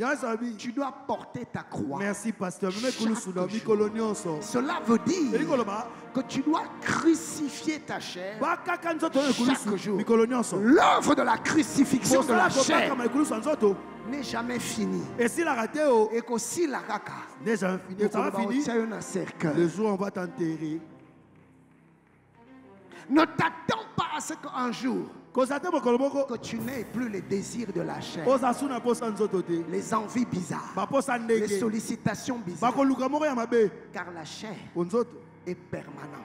tu dois porter ta croix. Merci, pasteur. Cela veut dire que tu dois crucifier ta chair chaque jour. L'œuvre de la crucifixion de la chair n'est jamais finie. Et s'il a raté, et qu'aussi la raka n'est jamais fini. Ça va finir. Le jour où on va t'enterrer. Ne t'attends pas à ce qu'un jour que tu n'aies plus les désirs de la chair, les envies bizarres, les sollicitations bizarres, car la chair est permanente.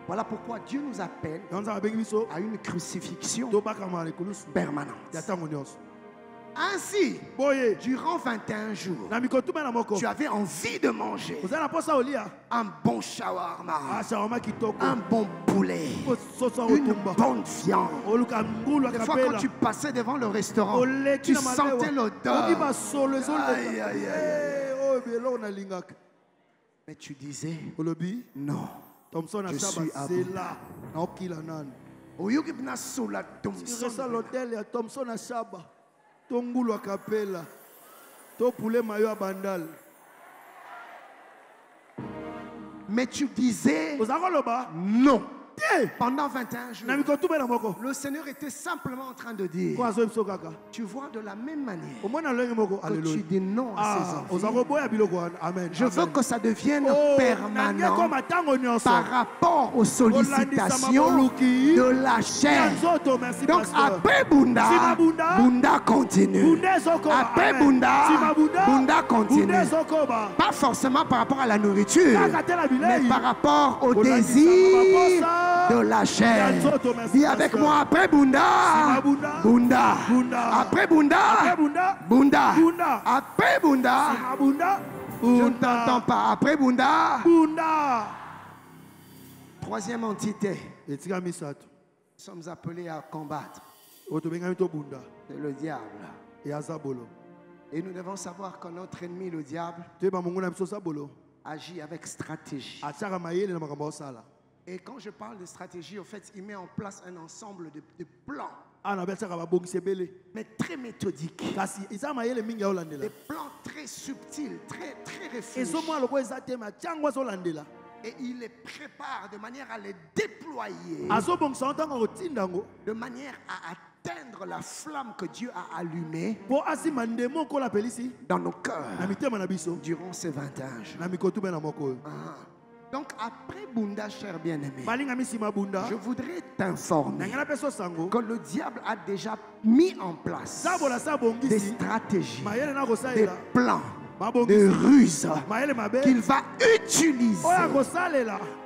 Voilà pourquoi Dieu nous appelle à une crucifixion permanente. Ainsi, durant 21 jours, tu avais envie de manger un bon shawarma, un bon poulet, une bonne viande. Des fois, quand tu passais devant le restaurant, tu sentais l'odeur. Mais tu disais, non, je suis à bout. Tu restes à l'hôtel et Thompson à Chaba. Tongulu à Capella. To poulet mayo à Bandal. Mais tu disais non. Pendant 21 jours, le Seigneur était simplement en train de dire, tu vois, de la même manière que tu dis non à ces envies, je veux que ça devienne permanent par rapport aux sollicitations de la chair. Donc après Bunda, Bunda continue. Après Bunda, Bunda continue. Pas forcément par rapport à la nourriture, mais par rapport au désir de la chair. Dis avec moi, après Bunda, Bunda. Après Bunda, Bunda. Après Bunda, je ne t'entends pas. Après Bunda, troisième entité. Nous sommes appelés à combattre. C'est le diable. Et nous devons savoir que notre ennemi, le diable, agit avec stratégie. Et quand je parle de stratégie, en fait, il met en place un ensemble de plans. Mais très méthodiques. Des plans très subtils, très réfléchis. Et il les prépare de manière à les déployer, de manière à atteindre la flamme que Dieu a allumée dans nos cœurs durant ces 21 jours. Donc après Bunda, cher bien-aimé, je voudrais t'informer que le diable a déjà mis en place des stratégies, des plans, des ruses qu'il va utiliser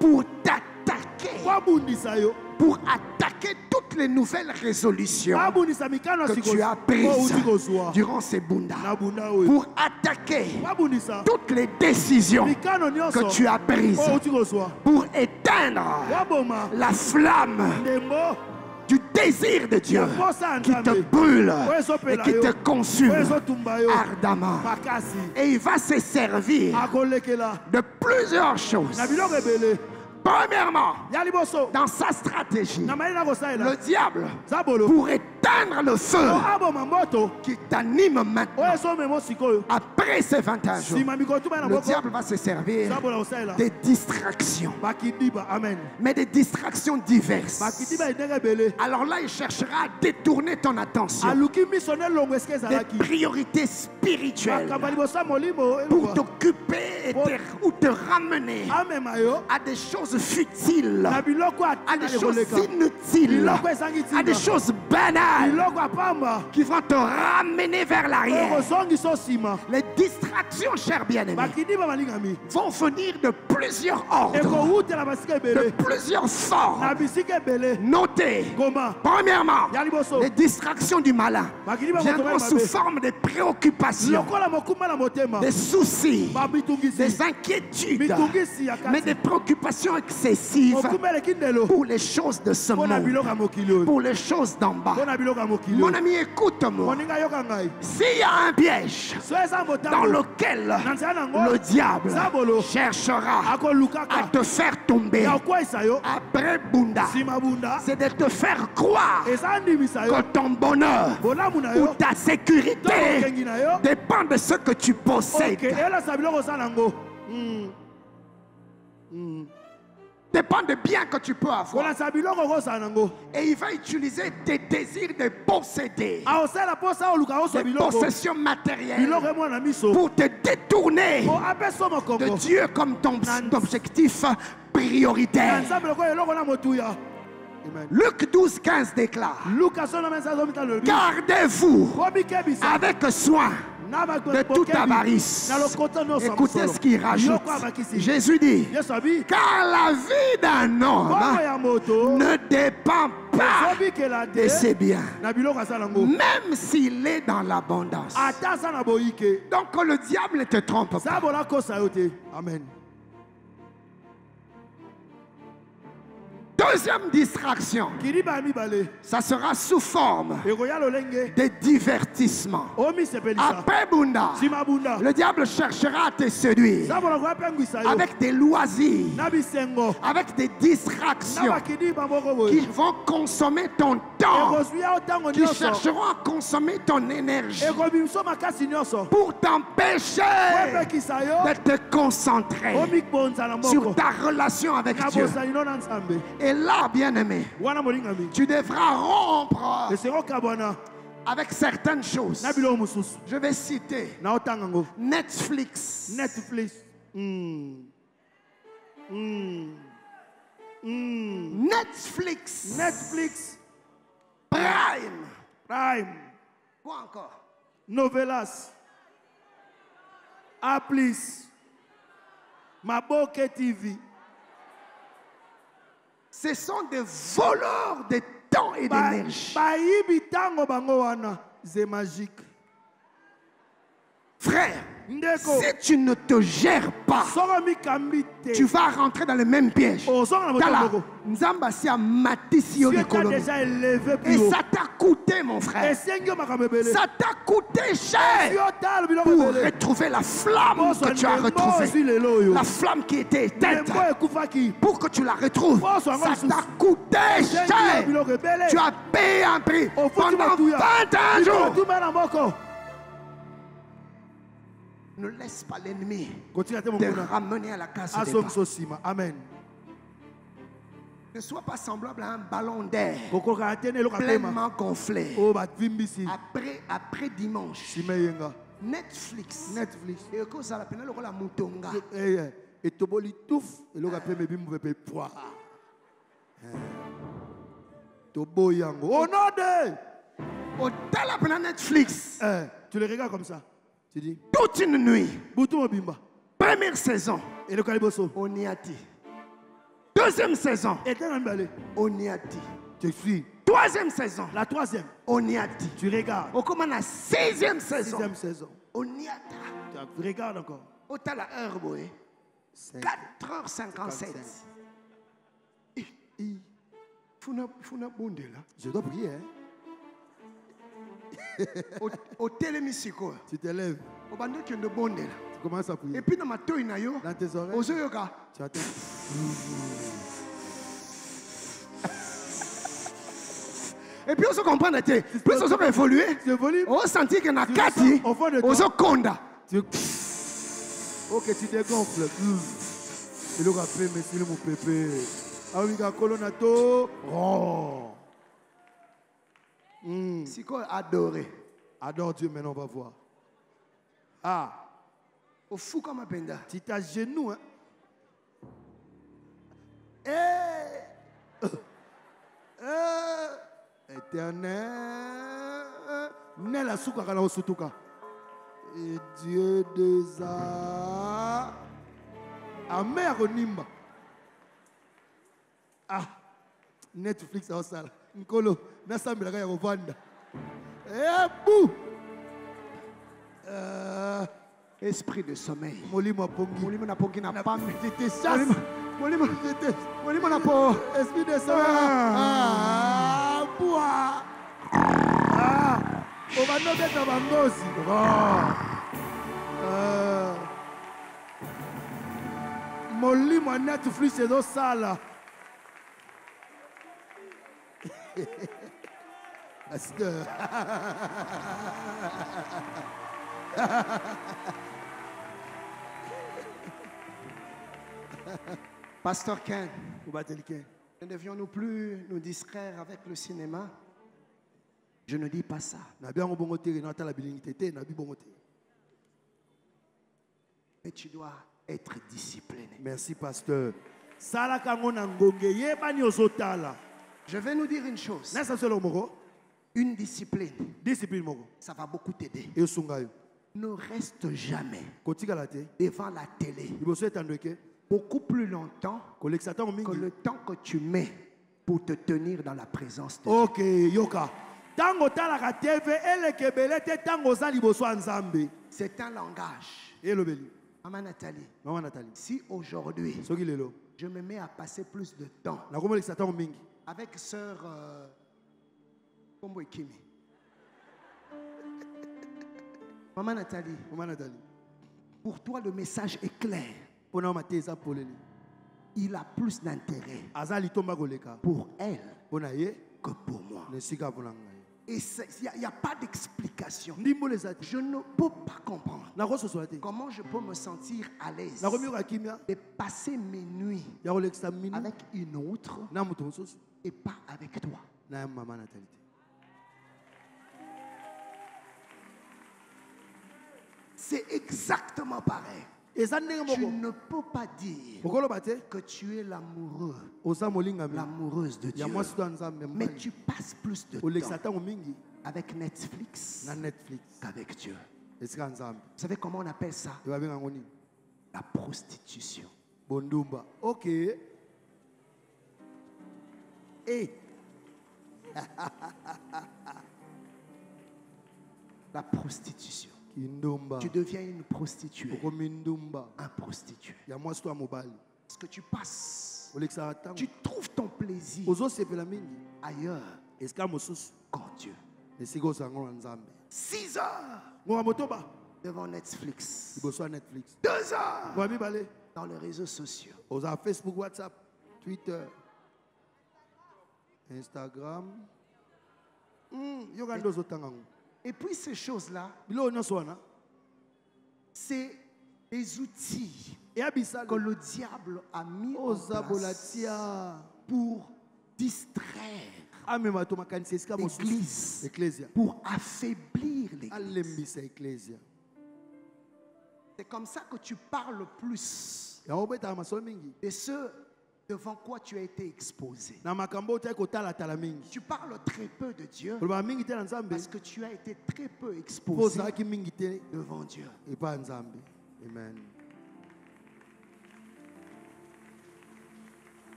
pour t'attaquer, pour attaquer toutes les nouvelles résolutions que tu as prises durant ces bundas, pour attaquer toutes les décisions que tu as prises, pour éteindre la flamme du désir de Dieu qui te brûle et qui te consume ardemment. Et il va se servir de plusieurs choses. Premièrement, dans sa stratégie, le diable, pour éteindre le feu qui t'anime maintenant, après ces 21 jours, le diable va se servir des distractions. Mais des distractions diverses. Alors là, il cherchera à détourner ton attention des priorités spirituelles pour t'occuper ou te ramener à des choses choses futiles, à des choses inutiles, à des choses banales qui vont te ramener vers l'arrière. Les distractions, chers bien-aimés, vont venir de plusieurs ordres, de plusieurs formes. Notez, premièrement, les distractions du malin viendront sous forme de préoccupations, des soucis, des inquiétudes, mais des préoccupations excessives pour les choses de ce monde, pour les choses d'en bas. Mon ami, écoute-moi. S'il y a un piège dans lequel le diable cherchera à te faire tomber après Bunda, c'est de te faire croire que ton bonheur ou ta sécurité dépend de ce que tu possèdes. Dépend des biens que tu peux avoir. Et il va utiliser tes désirs de posséder, des possessions matérielles, pour te détourner de Dieu comme ton objectif prioritaire. Luc 12, 15 déclare: gardez-vous avec soin de toute avarice. Écoutez ce qu'il rajoute. Jésus dit: car la vie d'un homme ne dépend pas de ses biens, même s'il est dans l'abondance. Donc le diable ne te trompe pas. Amen. Deuxième distraction, ça sera sous forme de divertissement. Après Bunda, le diable cherchera à te séduire avec des loisirs, avec des distractions qui vont consommer ton temps, qui chercheront à consommer ton énergie pour t'empêcher de te concentrer sur ta relation avec Dieu. Et là, bien-aimé, tu devras rompre avec certaines choses. Je vais citer Netflix. Netflix. Prime. Quoi encore? Novelas. Applis. Maboke TV. Ce sont des voleurs de temps et d'énergie. C'est magique. Frère, si tu ne te gères pas, tu vas rentrer dans le même piège. Et ça t'a coûté, mon frère. Ça t'a coûté cher pour retrouver la flamme que tu as retrouvée. La flamme qui était éteinte. Pour que tu la retrouves, ça t'a coûté cher. Tu as payé un prix pendant 21 jours. Ne laisse pas l'ennemi te ramener à la case de départ. Amen. Ne sois pas semblable à un ballon d'air pleinement gonflé. Après dimanche. Netflix. Et que ça l'appelle la moutonga. Et toboli touf. Et l'on appelle mes bimou pepe poire. Tobo yango. Oh non de. Au tel appel Netflix. Tu les regardes comme ça. Tu dis. Toute une nuit. Boutou bimba. Première saison. Et le caliboso. On y a dit. Deuxième saison. On y a dit. Tu suis. Troisième saison. La troisième. On y a dit. Tu regardes. On commence la sixième saison. Sixième saison. On y a dit. Tu regardes encore. Au t'as la heure, boy. 4h57. Funa bonde là. Je dois prier, hein. Au télémysico. Tu te lèves. Au bandit qui est de bonde là. Tu commences à prier. Et puis dans ma toile, dans tes oreilles. Aux yoga. Tu attends. Et puis on se comprend, plus on se évoluer, on sentit qu'il y a 4 on se conda. Ok, tu dégonfles. Et le rappel, mais c'est mon pépé. Amiga colonato. Oh. C'est quoi adorer? Adore Dieu, maintenant on va voir. Ah. Au fou comme un penda. Tu t'as genou, hein? Éternel, Nela Soukara la Osutuka. Et Dieu des arts. Amer Nimba. Ah, Netflix a ça. Nkolo, Nasambela ya Rwanda. Eh bou. Esprit de sommeil. Molimo Pongi. Molimo na Pongi na pam. J'étais chasse. Molimo na po. Esprit de sommeil. Ah, bois. Ah, on va nous mettre dans Bangosi. Molimo Netflix et sala. Pasteur. Pasteur Ken, ne devions-nous plus nous distraire avec le cinéma? Je ne dis pas ça. Mais tu dois être discipliné. Merci, pasteur. Je vais nous dire une chose. Une discipline. Ça va beaucoup t'aider. Ne reste jamais devant la télé beaucoup plus longtemps que le temps que tu mets pour te tenir dans la présence de Dieu. Ok, Yoka. C'est un langage. Maman Nathalie, si aujourd'hui je me mets à passer plus de temps avec sœur Kombo Ekimi, Maman Nathalie, pour toi le message est clair. Il a plus d'intérêt pour elle que pour moi. Et il n'y a pas d'explication. Je ne peux pas comprendre comment je peux me sentir à l'aise de passer mes nuits avec une autre et pas avec toi. C'est exactement pareil. Tu ne peux pas dire que tu es l'amoureux, l'amoureuse de Dieu, mais tu passes plus de temps avec Netflix qu'avec Dieu. Vous savez comment on appelle ça? La prostitution. Ok. Et la prostitution. Tu deviens une prostituée. Un prostitué. Parce que tu passes. Tu trouves ton plaisir ailleurs qu'en Dieu. 6 heures devant Netflix. 2 heures dans les réseaux sociaux. Facebook, WhatsApp, Twitter, Instagram. Et puis ces choses-là, c'est des outils que le diable a mis en place pour distraire l'Église, pour affaiblir l'Église. C'est comme ça que tu parles plus de ceux devant quoi tu as été exposé. Tu parles très peu de Dieu parce que tu as été très peu exposé devant Dieu. Amen.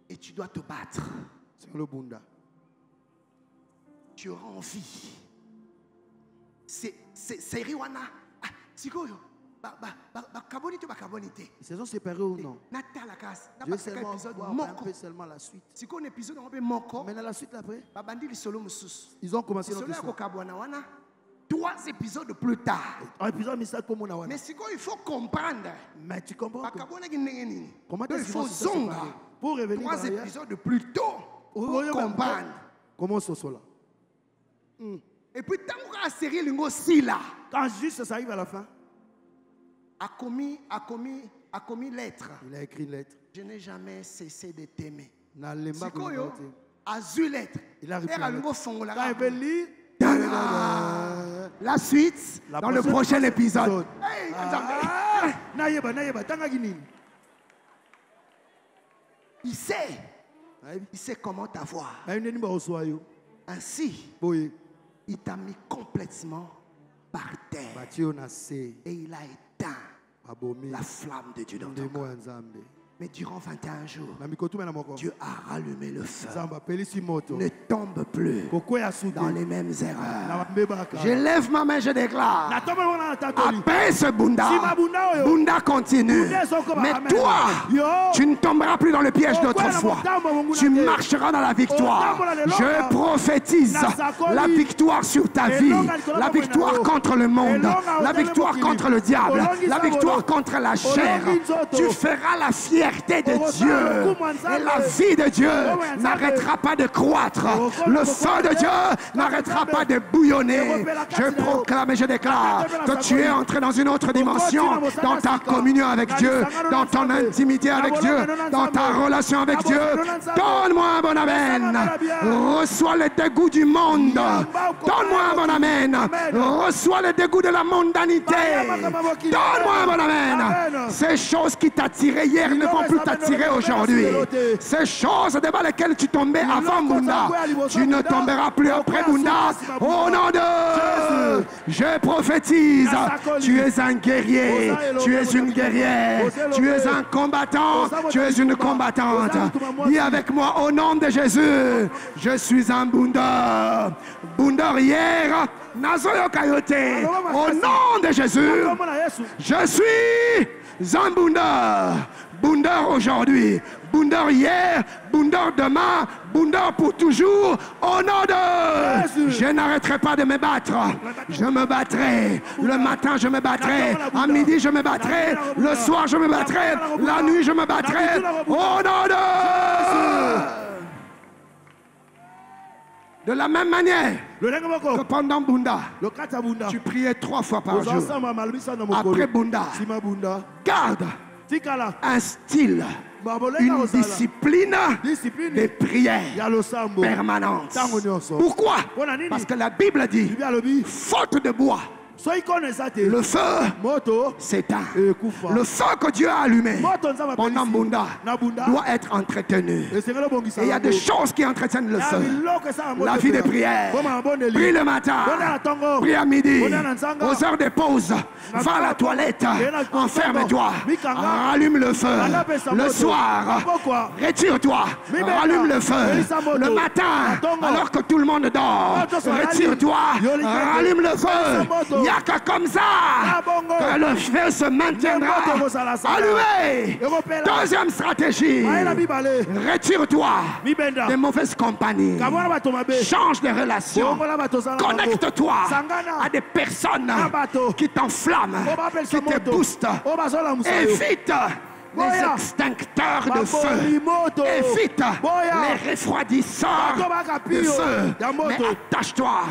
Et tu dois te battre. Tu auras envie. C'est Riwana. Sikoyo. Ils sont séparés ou non? Je sais seulement la suite. Mais dans la suite après, ils ont commencé notre histoire. 3 épisodes plus tard. Mais il faut comprendre. Mais tu comprends comment il faut zonga pour revenir 3 épisodes plus tôt pour comprendre. Comment ça soit là? Et puis tant que la série Lingo Sila, quand juste ça arrive à la fin, a commis lettre. Il a écrit une lettre. Je n'ai jamais cessé de t'aimer. Sikoyo a eu lettre. Il a répondu. Quand il veut lire, La suite dans le prochain épisode. Il sait comment t'avoir. Ainsi, il t'a mis complètement par terre. Et il a éteint la flamme de Dieu dans ton cœur. Mais durant 21 jours, Dieu a rallumé le feu. Ne tombe plus dans les mêmes erreurs. Je lève ma main, je déclare. Après ce Bunda, Bunda continue. Mais toi, tu ne tomberas plus dans le piège d'autrefois. Tu marcheras dans la victoire. Je prophétise la victoire sur ta vie. La victoire contre le monde. La victoire contre le diable. La victoire contre la chair. Tu feras la fierté de Dieu et la vie de Dieu n'arrêtera pas de croître. Le feu de Dieu n'arrêtera pas de bouillonner. Je proclame et je déclare que tu es entré dans une autre dimension, dans ta communion avec Dieu, dans ton intimité avec Dieu, dans ta relation avec Dieu. Donne-moi un bon amen. Reçois le dégoût du monde. Donne-moi un bon amen. Reçois le dégoût de la mondanité. Donne-moi un bon amen. Ces choses qui t'attiraient hier ne vont plus t'attirer aujourd'hui. Ces choses devant lesquelles tu tombais avant Bunda, tu ne tomberas plus après Bunda. Au nom de Jésus, je prophétise. Tu es un guerrier, tu es une guerrière, tu es un combattant, tu es une combattante. Dis avec moi au nom de Jésus, je suis un Bunda. Bunda hier, Nazoyo Kayote. Au nom de Jésus, je suis un Bunda. Bunda aujourd'hui, Bunda hier, Bunda demain, Bunda pour toujours. Au nom de... Je n'arrêterai pas de me battre. Je me battrai. Le matin, je me battrai. À midi, je me battrai. Le soir, je me battrai. La nuit, je me battrai. Au nom de... De la même manière que pendant Bunda, tu priais 3 fois par jour. Après Bunda, garde un style, une discipline de prière permanente. Pourquoi? Parce que la Bible dit, faute de bois, le feu s'éteint. Le feu que Dieu a allumé pendant Bunda doit être entretenu. Et il y a des choses qui entretiennent le feu. La vie de prière. Prie le matin, prie à midi, aux heures de pause, va à la toilette, enferme-toi, rallume le feu. Le soir, retire-toi, rallume le feu. Le matin, alors que tout le monde dort, retire-toi, rallume le feu. Il n'y a que comme ça que le feu se maintiendra allumé. Deuxième stratégie, retire-toi des mauvaises compagnies. Change de relation. Connecte-toi à des personnes qui t'enflamment, qui te boostent. Évite les extincteurs de feu. Évite les refroidisseurs de feu. Mais attache-toi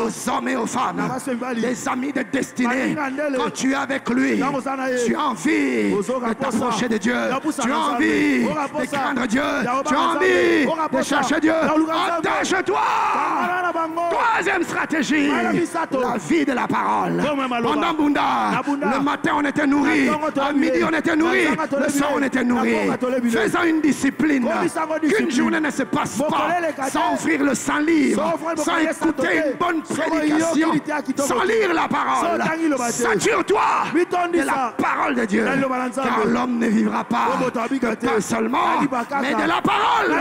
aux hommes et aux femmes, des amis de destinée. Quand tu es avec lui, tu as envie de t'approcher de Dieu. Tu as envie de craindre Dieu. Tu as envie de chercher Dieu. Attache-toi. Troisième stratégie, la vie de la parole. Pendant Bunda, le matin on était nourri, à midi on était nourri, le soir on était nourri. Faisant une discipline, qu'une journée ne se passe pas sans offrir le Saint-Livre, sans écouter une bonne prédication, sans lire la parole. Sature-toi de la parole de Dieu, car l'homme ne vivra pas de pain seulement, mais de la parole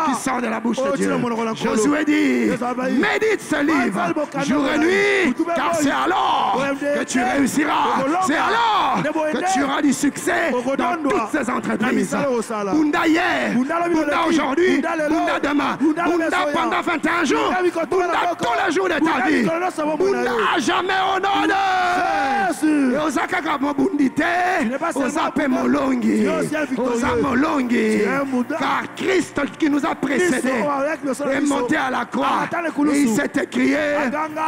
qui sort de la bouche de Dieu. Josué dit, médite ce livre jour et nuit, car c'est alors que tu réussiras. C'est alors que tu auras du succès dans toutes ces entreprises. Bunda hier, Bunda aujourd'hui, Bunda demain, Bunda pendant 21 jours, Bunda tous les jours de ta vie. Bunda à jamais au nom de... Osaka Bundite, Osape Molongi, Osamolongi, car Christ qui nous a précédés est monté à la croix et il s'est écrié,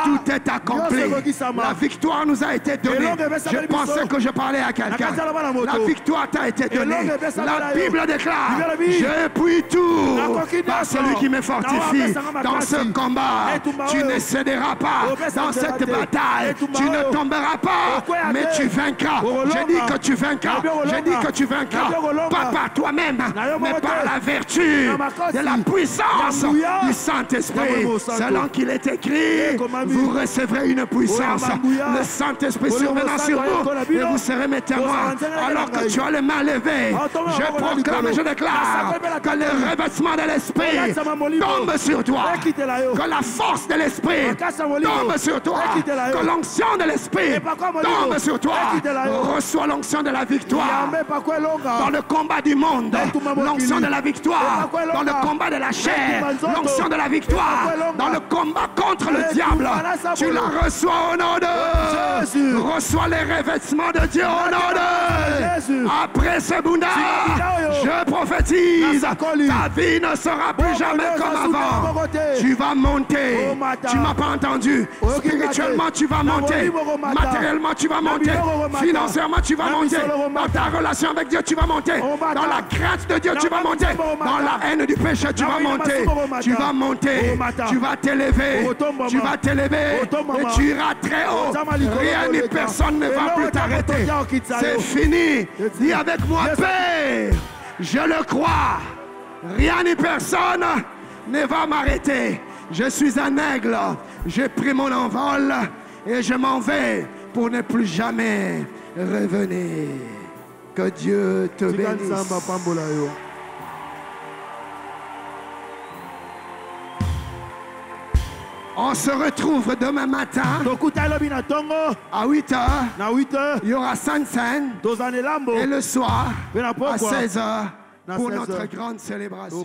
tout est accompli. La victoire nous a été donnée. Je pensais que je parlais à quelqu'un. La victoire t'a été été donné. La Bible déclare, je puis tout par celui qui me fortifie. Dans ce combat, tu ne céderas pas. Dans cette bataille, tu ne tomberas pas, mais tu vaincras. Je dis que tu vaincras. Je dis que tu vaincras. Pas par toi-même, mais par la vertu de la puissance du Saint-Esprit. Selon qu'il est écrit, vous recevrez une puissance. Le Saint-Esprit survenant sur vous et vous serez mes témoins. Alors que tu as les mains levées, je proclame et je déclare que le revêtement de l'Esprit tombe sur toi. Que la force de l'Esprit tombe sur toi. Que l'onction de l'Esprit tombe sur toi. Reçois l'onction de la victoire. Dans le combat du monde, l'onction de la victoire. Dans le combat de la chair, l'onction de la victoire. Dans le combat contre le diable, tu la reçois au nom de Jésus. Reçois les revêtements de Dieu au nom de Jésus. Après ce Bunda, je prophétise, ta vie ne sera plus jamais comme avant. Tu vas monter. Tu m'as pas entendu. Spirituellement, tu vas monter. Matériellement, tu vas monter. Financièrement, tu vas monter. Dans ta relation avec Dieu, tu vas monter. Dans la crainte de Dieu, tu vas monter. Dans la haine du péché, tu vas monter. Tu vas monter. Tu vas t'élever. Tu vas t'élever. Et tu iras très haut. Rien ni personne ne va plus t'arrêter. C'est fini. Dis avec moi, Père, je le crois. Rien ni personne ne va m'arrêter. Je suis un aigle. J'ai pris mon envol et je m'en vais pour ne plus jamais revenir. Que Dieu te bénisse. On se retrouve demain matin à 8h. Il y aura Sainte-Seine. Et le soir à 16h pour notre grande célébration.